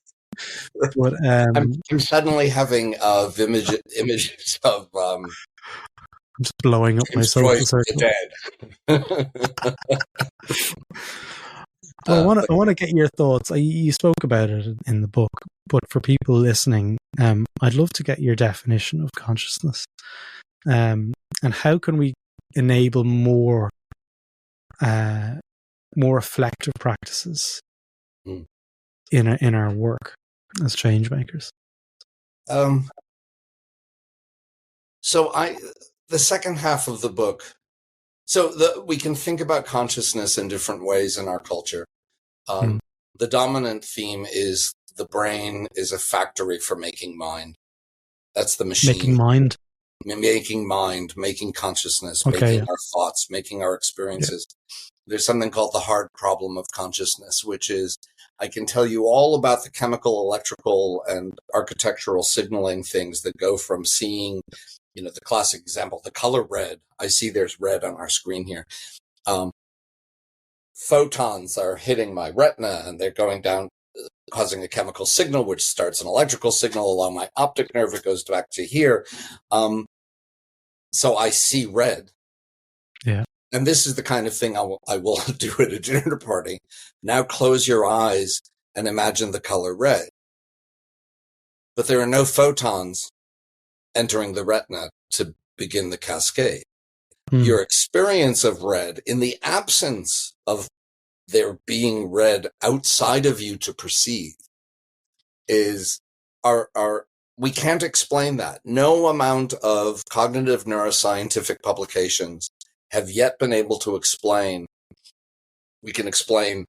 But I'm suddenly having images of I'm just blowing up my social circle. Dead. Well, I want to get your thoughts. You spoke about it in the book, but for people listening, I'd love to get your definition of consciousness. And how can we enable more reflective practices in our work as change makers? So the second half of the book. We can think about consciousness in different ways in our culture. The dominant theme is the brain is a factory for making mind. That's the machine. Making mind, making consciousness, making our thoughts, making our experiences. Yeah. There's something called the hard problem of consciousness, which is I can tell you all about the chemical, electrical, and architectural signaling things that go from seeing, the classic example, the color red. I see there's red on our screen here. Photons are hitting my retina and they're going down, causing a chemical signal, which starts an electrical signal along my optic nerve. It goes back to here. So I see red. Yeah. And this is the kind of thing I will do at a dinner party. Now close your eyes and imagine the color red. But there are no photons entering the retina to begin the cascade. Your experience of red, in the absence of there being red outside of you to perceive, is we can't explain that. No amount of cognitive neuroscientific publications have yet been able to explain. We can explain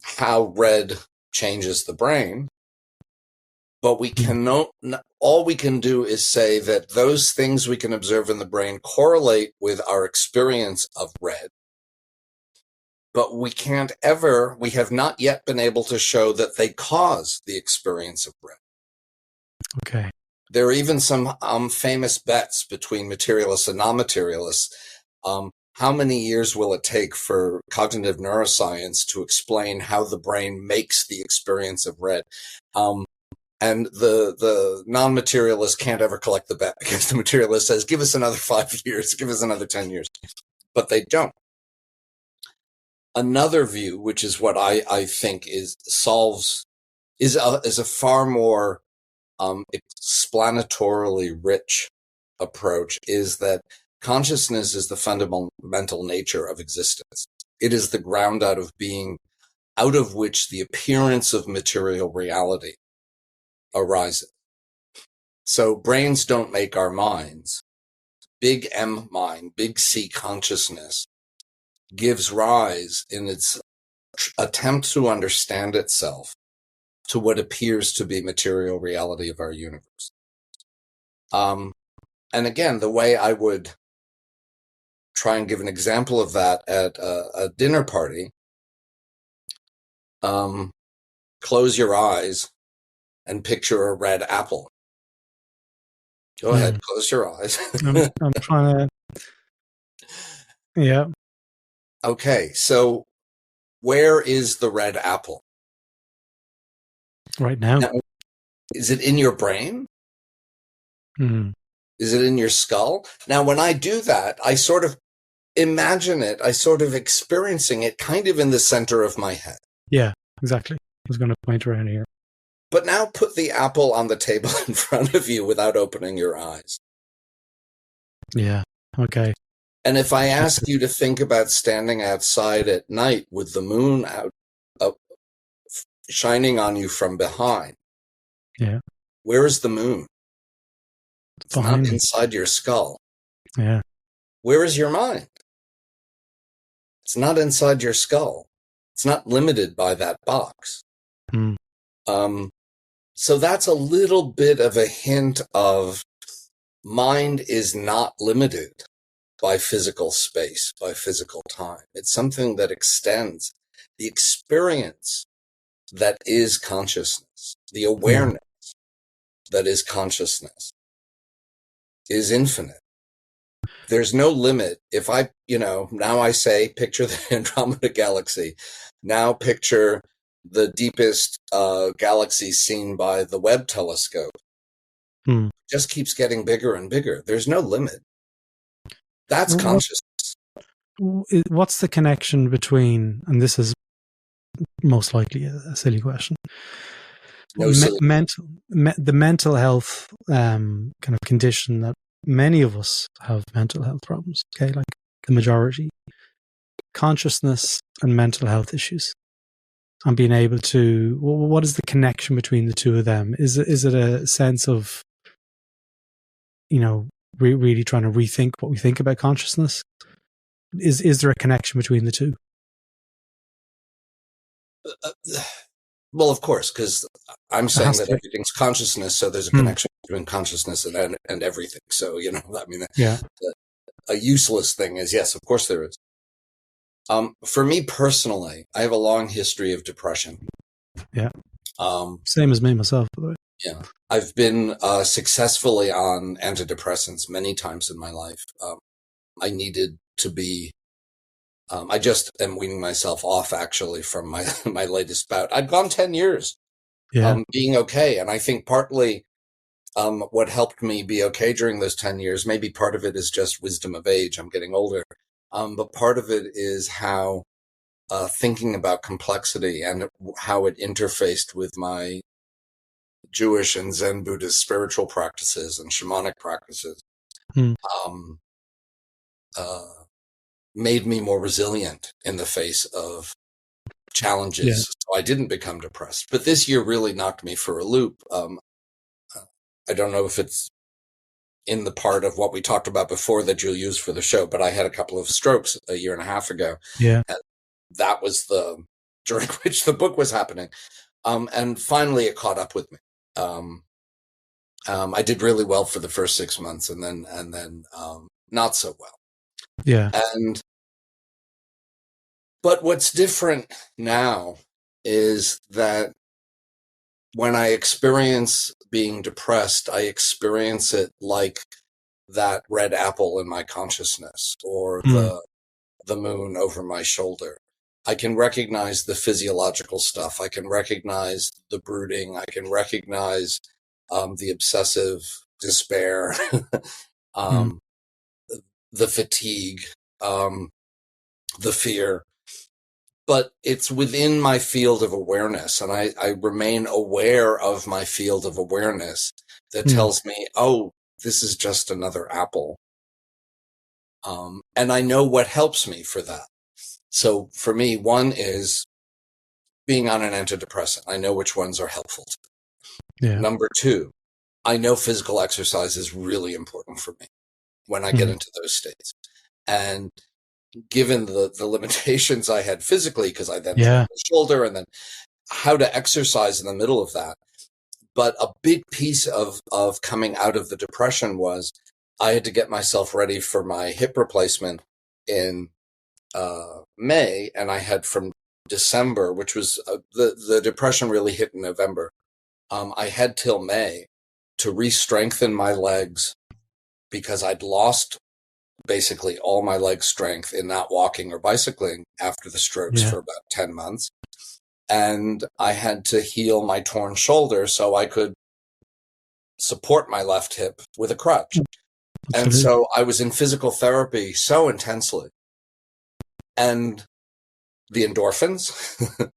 how red changes the brain, but we cannot. All we can do is say that those things we can observe in the brain correlate with our experience of red. But we have not yet been able to show that they cause the experience of red. Okay. There are even some famous bets between materialists and non-materialists. How many years will it take for cognitive neuroscience to explain how the brain makes the experience of red? And the non-materialist can't ever collect the bet because the materialist says, give us another 5 years, give us another 10 years. But they don't. Another view, which is what I think is a far more explanatorily rich approach, is that consciousness is the fundamental nature of existence. It is the ground out of being, out of which the appearance of material reality arises. So brains don't make our minds. Big M mind, big C consciousness gives rise in its attempt to understand itself to what appears to be material reality of our universe. And again, the way I would try and give an example of that at a dinner party, close your eyes and picture a red apple. Go ahead, close your eyes. I'm trying to. Yeah. Okay, so where is the red apple? Right now. Is it in your brain? Mm. Is it in your skull? Now, when I do that, I sort of imagine it, I sort of experiencing it kind of in the center of my head. Yeah, exactly. I was going to point around here. But now put the apple on the table in front of you without opening your eyes. Yeah, okay. And if I ask you to think about standing outside at night with the moon out, shining on you from behind. Yeah. Where is the moon? It's Behind not me. inside your skull. Yeah. Where is your mind? It's not inside your skull. It's not limited by that box. Mm. So that's a little bit of a hint of mind is not limited by physical space, by physical time. It's something that extends the experience that is consciousness, the awareness that is consciousness is infinite. There's no limit. If I, now I say, picture the Andromeda Galaxy. Now picture the deepest galaxy seen by the Webb telescope. It just keeps getting bigger and bigger. There's no limit. That's consciousness. What's the connection between, and this is most likely a silly question, the mental health kind of condition that many of us have mental health problems, okay, like the majority, consciousness and mental health issues, and being able to, what is the connection between the two of them? Is it a sense of, really trying to rethink what we think about consciousness? Is there a connection between the two? Well, of course, because I'm saying that everything's consciousness, so there's a connection between consciousness and everything. So, a useless thing is, yes, of course there is. For me personally, I have a long history of depression. Yeah. Same as me myself, by the way. Yeah. I've been successfully on antidepressants many times in my life. I needed to be, I just am weaning myself off actually from my latest bout. I'd gone 10 years being okay. And I think partly what helped me be okay during those 10 years, maybe part of it is just wisdom of age. I'm getting older. But part of it is how thinking about complexity and how it interfaced with my Jewish and Zen Buddhist spiritual practices and shamanic practices made me more resilient in the face of challenges. Yeah. So I didn't become depressed. But this year really knocked me for a loop. I don't know if it's in the part of what we talked about before that you'll use for the show, but I had a couple of strokes a year and a half ago. Yeah. And that was during which the book was happening. And finally it caught up with me. I did really well for the first 6 months and then not so well. Yeah. But what's different now is that when I experience being depressed, I experience it like that red apple in my consciousness or the moon over my shoulder. I can recognize the physiological stuff. I can recognize the brooding. I can recognize the obsessive despair, the fatigue, the fear. But it's within my field of awareness, and I remain aware of my field of awareness that tells me, oh, this is just another apple. And I know what helps me for that. So for me, one is being on an antidepressant. I know which ones are helpful to me. Yeah. Number two, I know physical exercise is really important for me when I get into those states. And given the limitations I had physically, because I then Yeah. broke the shoulder, and then how to exercise in the middle of that. But a big piece of coming out of the depression was I had to get myself ready for my hip replacement in May, and I had from December, which was the depression really hit in November. I had till May to re-strengthen my legs because I'd lost basically all my leg strength in not walking or bicycling after the strokes for about 10 months. And I had to heal my torn shoulder so I could support my left hip with a crutch. Absolutely. And so I was in physical therapy so intensely. And the endorphins,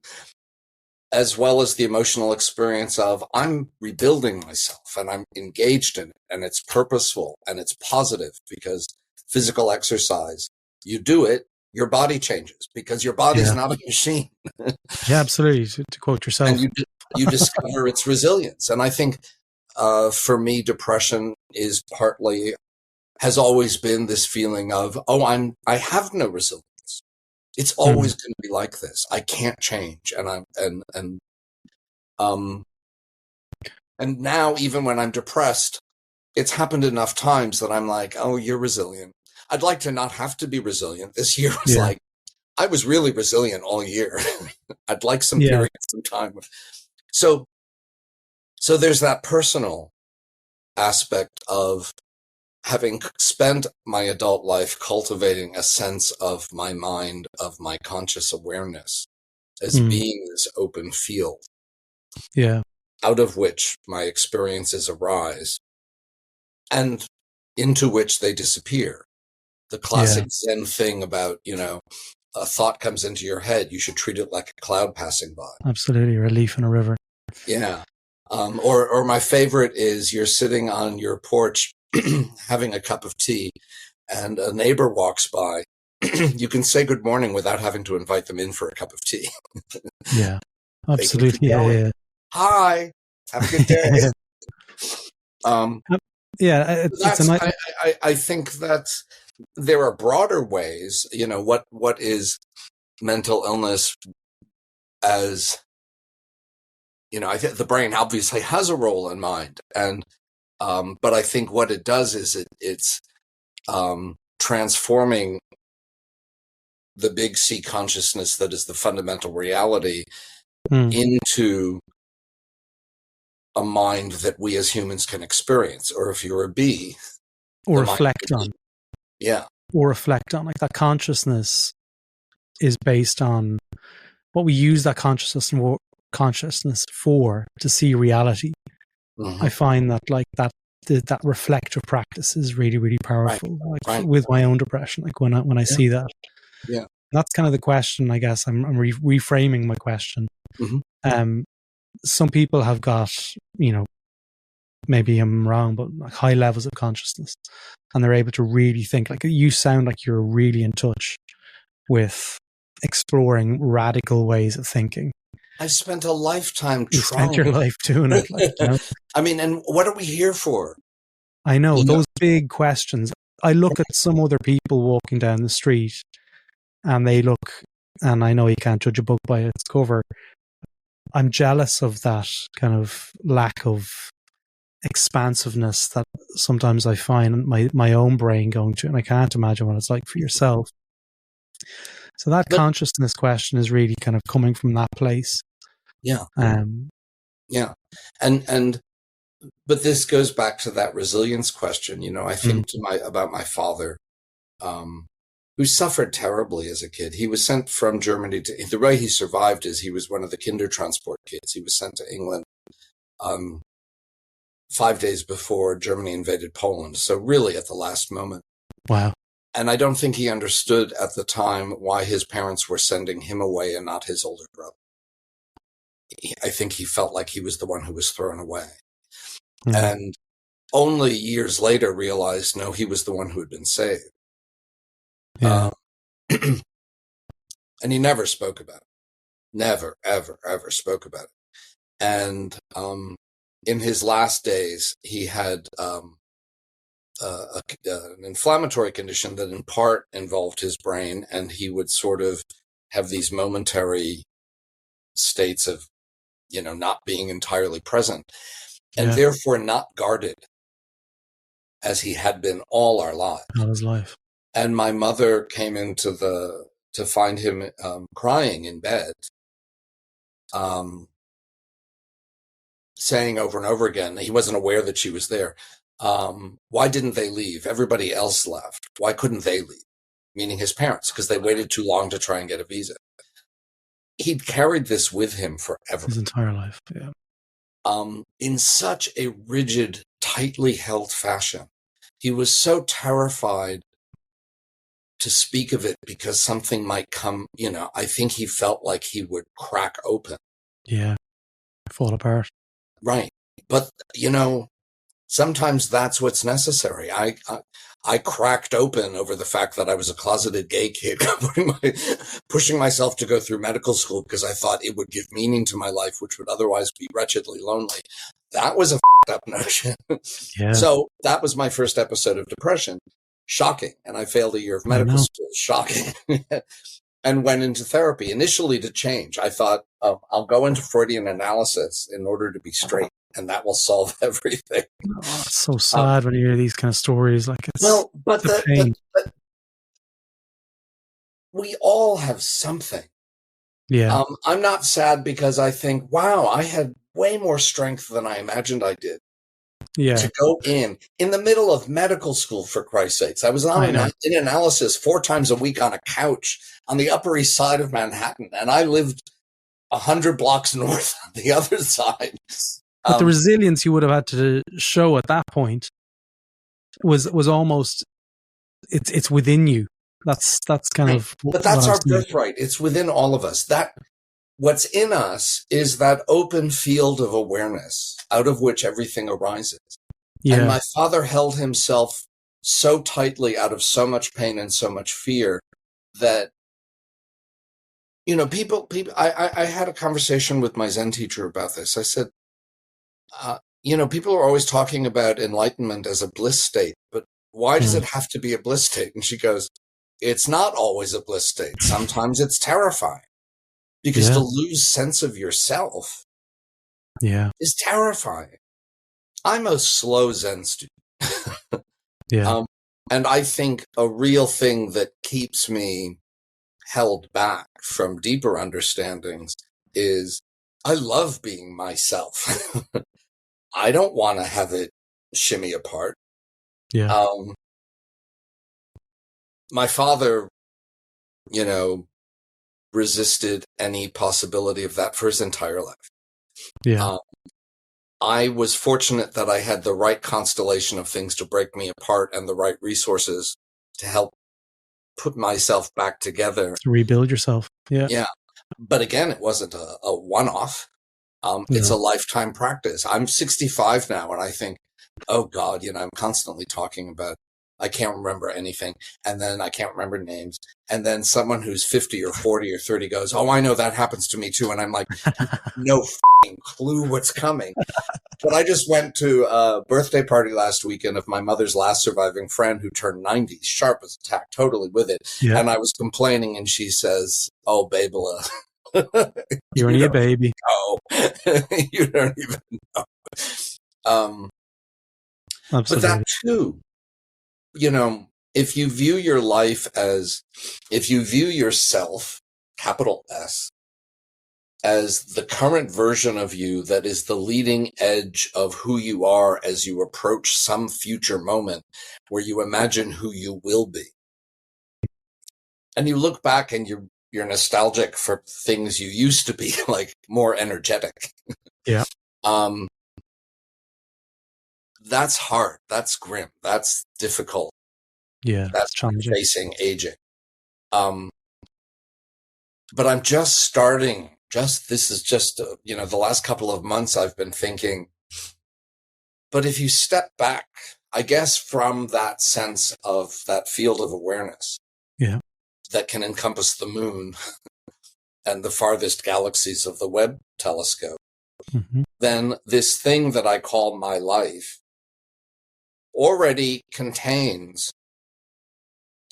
as well as the emotional experience of I'm rebuilding myself and I'm engaged in it, and it's purposeful and it's positive because physical exercise, you do it, your body changes because your body's not a machine. Yeah, absolutely. To quote yourself. And you discover its resilience. And I think for me, depression has always been this feeling of, I have no resilience. It's always going to be like this. I can't change. And now even when I'm depressed, it's happened enough times that I'm like, oh, you're resilient. I'd like to not have to be resilient. This year was like, I was really resilient all year. I'd like some period, some time. So there's that personal aspect of having spent my adult life cultivating a sense of my mind, of my conscious awareness as being this open field. Yeah. Out of which my experiences arise and into which they disappear. The classic Zen thing about, a thought comes into your head, you should treat it like a cloud passing by. Absolutely. Or a leaf in a river. Yeah. Or my favorite is you're sitting on your porch having a cup of tea and a neighbor walks by. You can say good morning without having to invite them in for a cup of tea. Yeah. Absolutely. Yeah. Hi, have a good day. I think that there are broader ways, what is mental illness as, I think the brain obviously has a role in mind. And, but I think what it does is it's transforming the big C consciousness that is the fundamental reality into a mind that we as humans can experience, or if you're a bee, or reflect on. Yeah. Or reflect on. Like that consciousness is based on what we use that consciousness for to see reality. I find that that reflective practice is really, really powerful. With my own depression, like when I see that. Yeah. That's kind of the question, I guess. I'm reframing my question. Some people have got, maybe I'm wrong, but like high levels of consciousness, and they're able to really think. Like you sound like you're really in touch with exploring radical ways of thinking. I've spent a lifetime You spent your life doing it. I mean, and what are we here for? I know those big questions. I look at some other people walking down the street, and they look, and I know you can't judge a book by its cover. I'm jealous of that kind of lack of expansiveness that sometimes I find my own brain going to, and I can't imagine what it's like for yourself. So that consciousness question is really kind of coming from that place. Yeah. Yeah. But this goes back to that resilience question. I think about my father, who suffered terribly as a kid. He was sent from Germany the way he survived is he was one of the Kindertransport kids. He was sent to England 5 days before Germany invaded Poland. So really at the last moment. Wow. And I don't think he understood at the time why his parents were sending him away and not his older brother. I think he felt like he was the one who was thrown away. And only years later realized, no, he was the one who had been saved. Yeah. And he never spoke about it. Never, ever, ever spoke about it. And in his last days, he had an inflammatory condition that in part involved his brain, and he would sort of have these momentary states of, not being entirely present, and therefore not guarded as he had been all our lives. All his life. And my mother came into to find him crying in bed, saying over and over again, he wasn't aware that she was there. Why didn't they leave? Everybody else left. Why couldn't they leave? Meaning his parents, because they waited too long to try and get a visa. He'd carried this with him forever. His entire life, yeah. In such a rigid, tightly held fashion. He was so terrified to speak of it because something might come, I think he felt like he would crack open. Yeah, fall apart. Right. But, sometimes that's what's necessary. I cracked open over the fact that I was a closeted gay kid, pushing myself to go through medical school because I thought it would give meaning to my life, which would otherwise be wretchedly lonely. That was a up notion. Yeah. So that was my first episode of depression. Shocking. And I failed a year of medical school. Shocking. And went into therapy initially to change. I thought, I'll go into Freudian analysis in order to be straight, and that will solve everything. Oh, it's so sad when you hear these kind of stories. Like, it's but we all have something. Yeah. I'm not sad because I think, wow, I had way more strength than I imagined I did. Yeah. To go in the middle of medical school, for Christ's sakes. I was in analysis 4 times a week on a couch on the Upper East Side of Manhattan, and I lived 100 blocks north on the other side. But the resilience you would have had to show at that point was almost, it's within you. That's kind of. But that's our birthright. It's within all of us. What's in us is that open field of awareness out of which everything arises. Yeah. And my father held himself so tightly out of so much pain and so much fear that, people, I had a conversation with my Zen teacher about this. I said, people are always talking about enlightenment as a bliss state, but why does it have to be a bliss state? And she goes, it's not always a bliss state. Sometimes it's terrifying. Because to lose sense of yourself is terrifying. I'm a slow Zen student. And I think a real thing that keeps me held back from deeper understandings is I love being myself. I don't want to have it shimmy apart. Yeah. My father, resisted any possibility of that for his entire life. Yeah. I was fortunate that I had the right constellation of things to break me apart and the right resources to help put myself back together. To rebuild yourself. Yeah. Yeah. But again, it wasn't a one-off. It's a lifetime practice. I'm 65 now, and I think, oh God, I'm constantly talking about I can't remember anything. And then I can't remember names. And then someone who's 50 or 40 or 30 goes, oh, I know that happens to me too. And I'm like, no clue what's coming. But I just went to a birthday party last weekend of my mother's last surviving friend who turned 90, sharp as a tack, totally with it. Yeah. And I was complaining and she says, oh, Babela. You're only a baby. Oh, you don't even know. Absolutely. But that too, if you view your life if you view yourself, capital S, as the current version of you that is the leading edge of who you are as you approach some future moment where you imagine who you will be. And you look back and you're nostalgic for things you used to be, like more energetic. Yeah. That's hard. That's grim. That's difficult. Yeah. That's challenging. Facing aging. But I'm just starting. This is just, the last couple of months I've been thinking, but if you step back, I guess from that sense of that field of awareness. Yeah. That can encompass the moon and the farthest galaxies of the Webb telescope, then this thing that I call my life already contains,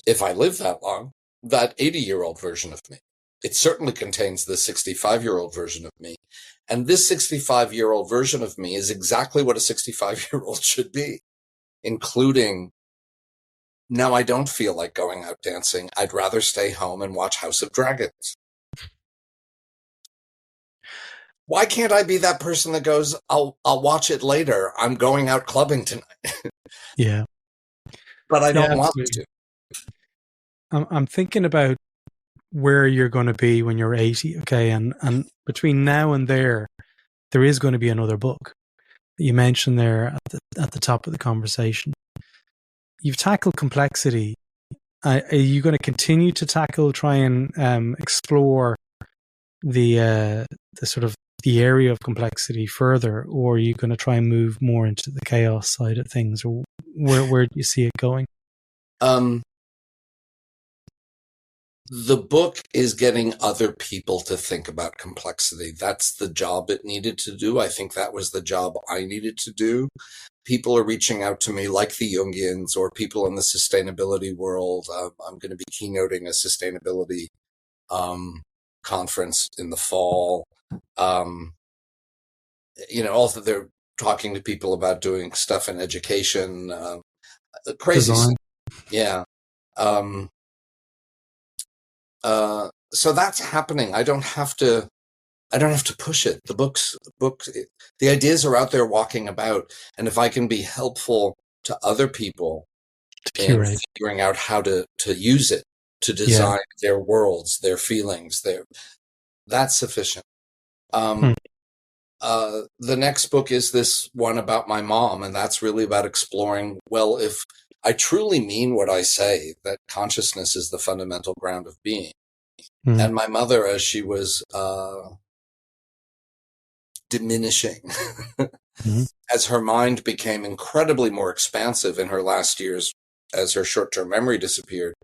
if I live that long, that 80-year-old version of me. It certainly contains the 65-year-old version of me. And this 65-year-old version of me is exactly what a 65-year-old should be, including, no, I don't feel like going out dancing. I'd rather stay home and watch House of Dragons. Why can't I be that person that goes, I'll watch it later. I'm going out clubbing tonight. Yeah. But I don't want absolutely. to. I'm thinking about where you're going to be when you're 80. Okay. And between now and there is going to be another book that you mentioned there at the top of the conversation. You've tackled complexity. Are you going to continue to try and explore the sort of the area of complexity further, or are you going to try and move more into the chaos side of things, or where do you see it going? The book is getting other people to think about complexity. That's the job it needed to do. I think that was the job I needed to do. People are reaching out to me, like the Jungians or people in the sustainability world. I'm going to be keynoting a sustainability conference in the fall. Also they're talking to people about doing stuff in education. Crazy Design. stuff. Yeah. So that's happening. I don't have to push it. The books, the ideas are out there walking about. And if I can be helpful to other people in figuring out how to use it, to design their worlds, their feelings, that's sufficient. The next book is this one about my mom, and that's really about exploring, well, if I truly mean what I say, that consciousness is the fundamental ground of being. And my mother, as she was diminishing, as her mind became incredibly more expansive in her last years, as her short-term memory disappeared,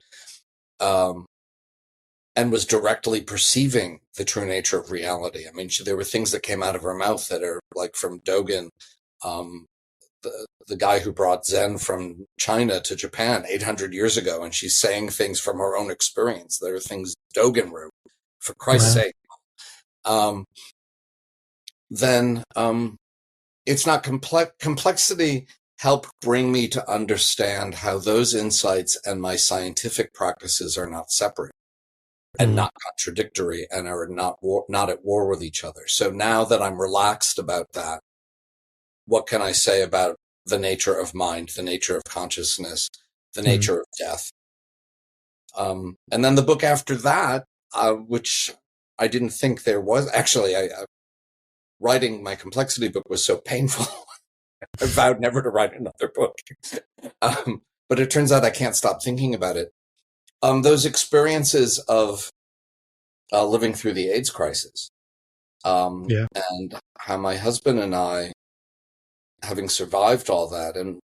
and was directly perceiving the true nature of reality. I mean, there were things that came out of her mouth that are like from Dogen, the guy who brought Zen from China to Japan 800 years ago, and she's saying things from her own experience. There are things Dogen wrote, for Christ's sake. Then it's not complexity helped bring me to understand how those insights and my scientific practices are not separate and not contradictory and are not at war with each other. So now that I'm relaxed about that, what can I say about the nature of mind, the nature of consciousness, the nature of death? And then the book after that, which I didn't think there was, actually, writing my complexity book was so painful. I vowed never to write another book. But it turns out I can't stop thinking about it. Those experiences of living through the AIDS crisis, and how my husband and I, having survived all that, and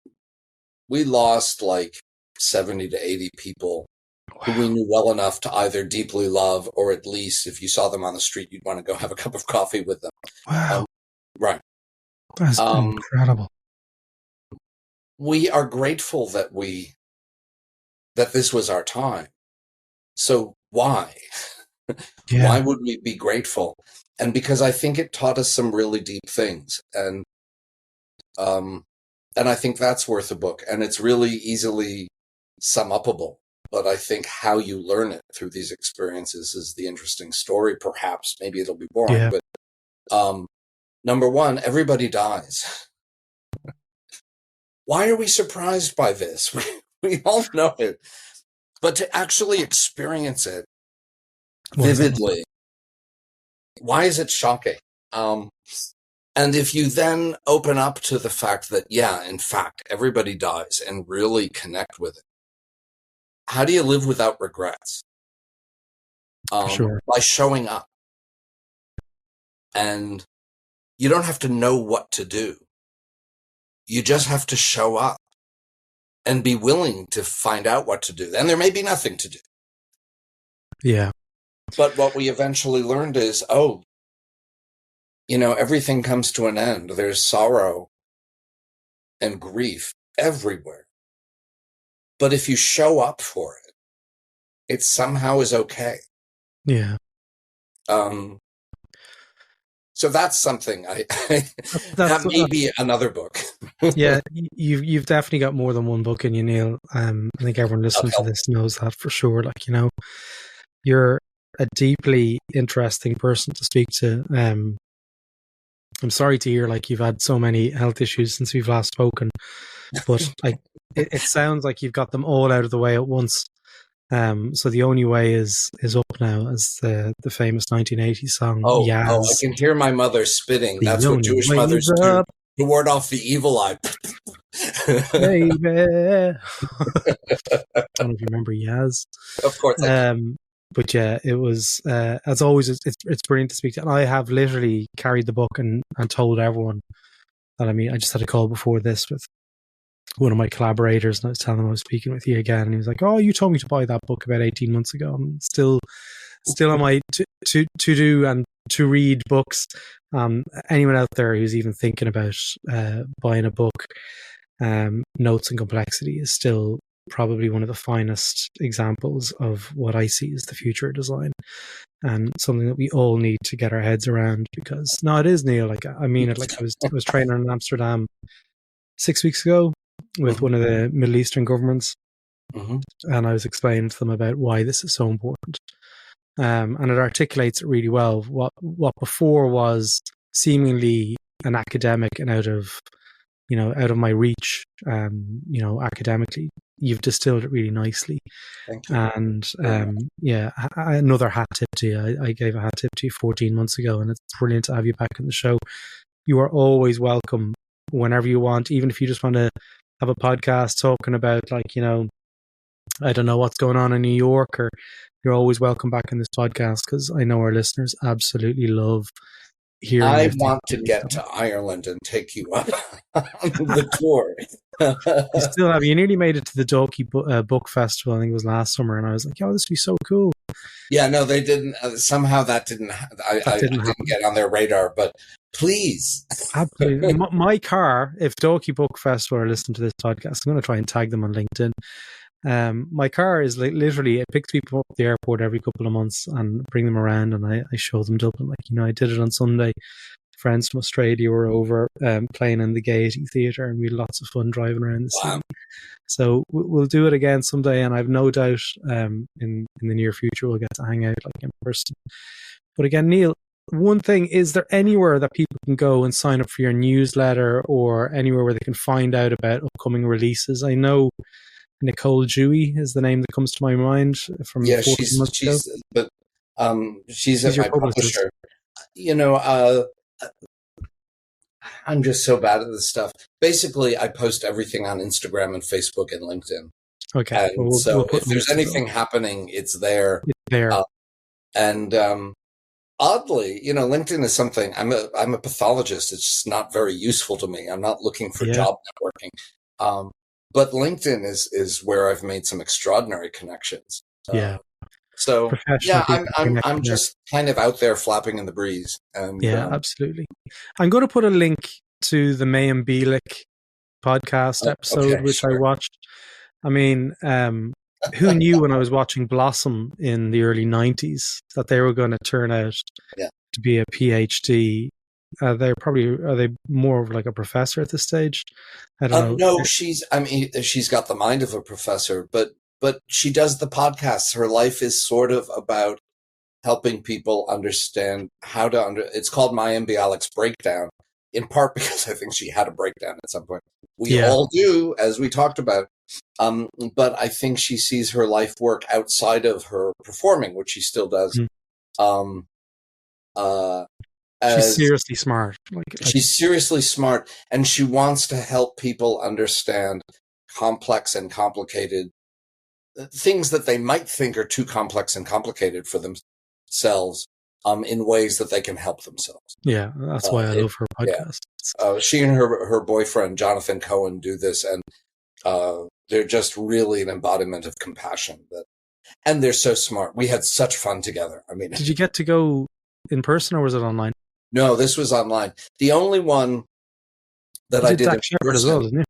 we lost like 70 to 80 people who we knew well enough to either deeply love, or at least if you saw them on the street, you'd want to go have a cup of coffee with them. Wow. Right. That's incredible. We are grateful that this was our time. So why? Why would we be grateful? And because I think it taught us some really deep things. And I think that's worth a book. And it's really easily sum-upable. But I think how you learn it through these experiences is the interesting story. Perhaps, maybe it'll be boring, but number one, everybody dies. Why are we surprised by this? We all know it. But to actually experience it vividly, why is it shocking? And if you then open up to the fact that, in fact, everybody dies, and really connect with it, how do you live without regrets? By showing up. And you don't have to know what to do. You just have to show up and be willing to find out what to do. And there may be nothing to do. Yeah. But what we eventually learned is, everything comes to an end. There's sorrow and grief everywhere. But if you show up for it, it somehow is okay. Yeah. So that's something that may be another book. Yeah, you've definitely got more than one book in you, Neil. I think everyone listening to this knows that for sure. Like, you know, you're a deeply interesting person to speak to. I'm sorry to hear like you've had so many health issues since we've last spoken, but it sounds like you've got them all out of the way at once. So the only way is up now, as the famous 1980s song. Oh, I Yaz. can hear my mother spitting. That's what Jewish mothers do to ward off the evil eye. Baby. I don't know if you remember Yaz. Of course. But yeah, it was, as always, it's brilliant to speak to. And I have literally carried the book and told everyone that, I mean, I just had a call before this with one of my collaborators, and I was telling him I was speaking with you again, and he was like, "Oh, you told me to buy that book about 18 months ago." I'm still on my to do and to read books. Anyone out there who's even thinking about buying a book, Notes and Complexity is still probably one of the finest examples of what I see as the future of design, and something that we all need to get our heads around. Because no, it is, Neil. Like, I mean it. Like, I was training in Amsterdam 6 weeks ago with one of the Middle Eastern governments, and I was explaining to them about why this is so important. And it articulates it really well. What before was seemingly an academic and out of my reach, academically, you've distilled it really nicely. Thank you. And another hat tip to you. I gave a hat tip to you 14 months ago, and it's brilliant to have you back on the show. You are always welcome whenever you want, even if you just want to have a podcast talking about, like, you know, I don't know what's going on in New York, or you're always welcome back in this podcast, because I know our listeners absolutely love hearing. I want to get to Ireland and take you up on the tour. You nearly made it to the Dalkey Book Festival, I think it was last summer, and I was like, "Oh, this would be so cool." Yeah, no, they didn't. Somehow that didn't. I didn't get on their radar, but please, absolutely. My car, if Dalkey Book Festival are listening to this podcast, I'm going to try and tag them on LinkedIn. My car is literally, it picks people up at the airport every couple of months and bring them around, and I show them Dublin. Like, you know, I did it on Sunday. Friends from Australia were over playing in the Gaiety Theatre, and we had lots of fun driving around the city. So we'll do it again someday, and I've no doubt in the near future we'll get to hang out like in person. But again, Neil, one thing, is there anywhere that people can go and sign up for your newsletter, or anywhere where they can find out about upcoming releases? I know Nicole Dewey is the name that comes to my mind from she's at my publisher. You know, I'm just so bad at this stuff. Basically, I post everything on Instagram and Facebook and LinkedIn. Okay. And so if there's anything happening, it's there. And oddly, you know, LinkedIn is something, I'm a pathologist. It's just not very useful to me. I'm not looking for job networking. But LinkedIn is where I've made some extraordinary connections. So yeah, I'm just kind of out there flapping in the breeze. And absolutely. I'm going to put a link to the Mayim Bialik podcast episode, which I watched. I mean, who knew when I was watching Blossom in the early 90s that they were going to turn out to be a PhD? Are they more of like a professor at this stage? I don't know. No, she's got the mind of a professor, but she does the podcasts. Her life is sort of about helping people understand how to it's called Mayim Bialik's Breakdown, in part because I think she had a breakdown at some point. We all do, as we talked about. But I think she sees her life work outside of her performing, which she still does. She's seriously smart. She's seriously smart, and she wants to help people understand complex and complicated things that they might think are too complex and complicated for themselves, in ways that they can help themselves. Yeah, that's why I love her podcast. She and her boyfriend, Jonathan Cohen, do this, and they're just really an embodiment of compassion. And they're so smart. We had such fun together. I mean, did you get to go in person, or was it online? No, this was online. The only one that I did in person. As well, didn't you?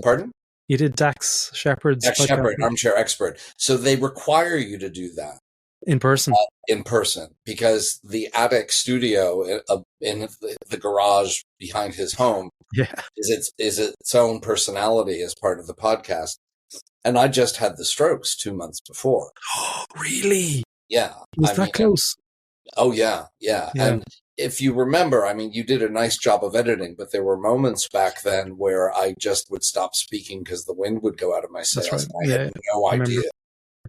Pardon? You did Dax Shepard's Dax podcast? Shepard, Armchair Expert. So they require you to do that. In person? In person, because the attic studio in the garage behind his home is its own personality as part of the podcast. And I just had the strokes 2 months before. Oh, really? Yeah. Was that close? Oh, yeah. And if you remember, I mean, you did a nice job of editing, but there were moments back then where I just would stop speaking because the wind would go out of my sails. That's right. I had no idea.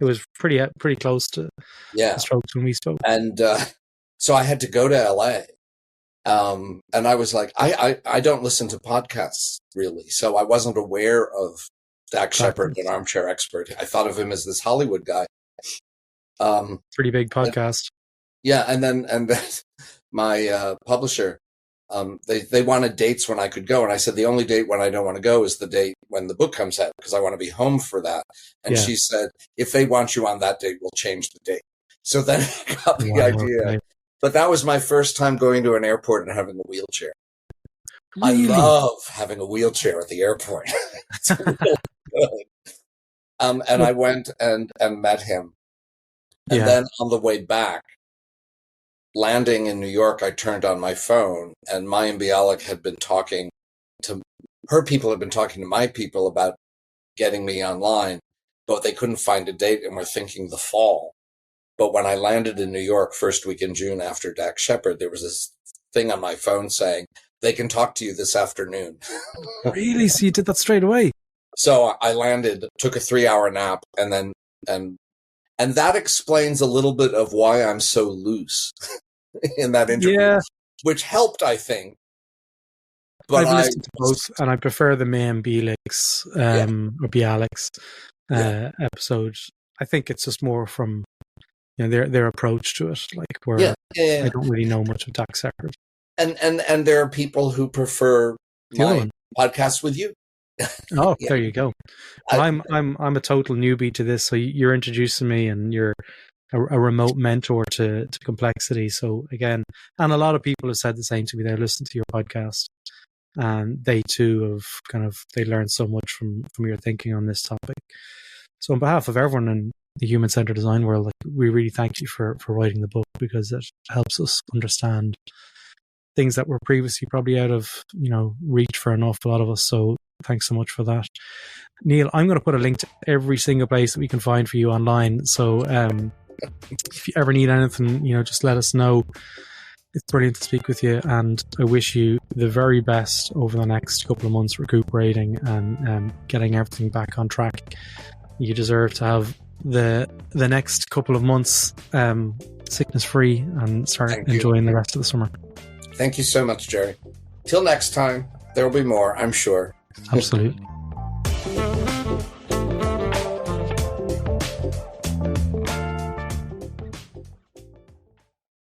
It was pretty close to the strokes when we spoke. And so I had to go to LA. And I was like, I don't listen to podcasts, really. So I wasn't aware of Dax Shepard, an Armchair Expert. I thought of him as this Hollywood guy. Pretty big podcast. And then my publisher, they wanted dates when I could go. And I said, the only date when I don't want to go is the date when the book comes out, because I want to be home for that. And she said, if they want you on that date, we'll change the date. So then I got the idea. Okay. But that was my first time going to an airport and having a wheelchair. Really? I love having a wheelchair at the airport. It's really good. And I went and met him. And then on the way back, landing in New York, I turned on my phone, and Mayim Bialik had been talking to her people, had been talking to my people about getting me online, but they couldn't find a date and were thinking the fall. But when I landed in New York first week in June after Dax Shepard, there was this thing on my phone saying, they can talk to you this afternoon. Really? So you did that straight away? So I landed, took a 3-hour nap, and that explains a little bit of why I'm so loose in that interview, which helped, I think. But I've listened to both, and I prefer the Mayim Bialik's or Bialik's episode. I think it's just more from their approach to it, like where I don't really know much of Dax Shepard. And there are people who prefer my podcast with you. Oh, there you go. Well, I'm a total newbie to this, so you're introducing me, and you're a remote mentor to complexity. So again, and a lot of people have said the same to me. They listen to your podcast, and they too have they learned so much from your thinking on this topic. So on behalf of everyone in the human-centered design world, we really thank you for writing the book, because it helps us understand things that were previously probably out of reach for an awful lot of us. So thanks so much for that, Neil. I'm going to put a link to every single place that we can find for you online. So if you ever need anything, just let us know. It's brilliant to speak with you, and I wish you the very best over the next couple of months, recuperating and getting everything back on track. You deserve to have the next couple of months sickness free and start enjoying the rest of the summer. Thank you so much, Jerry. Till next time, there will be more, I'm sure. Absolutely.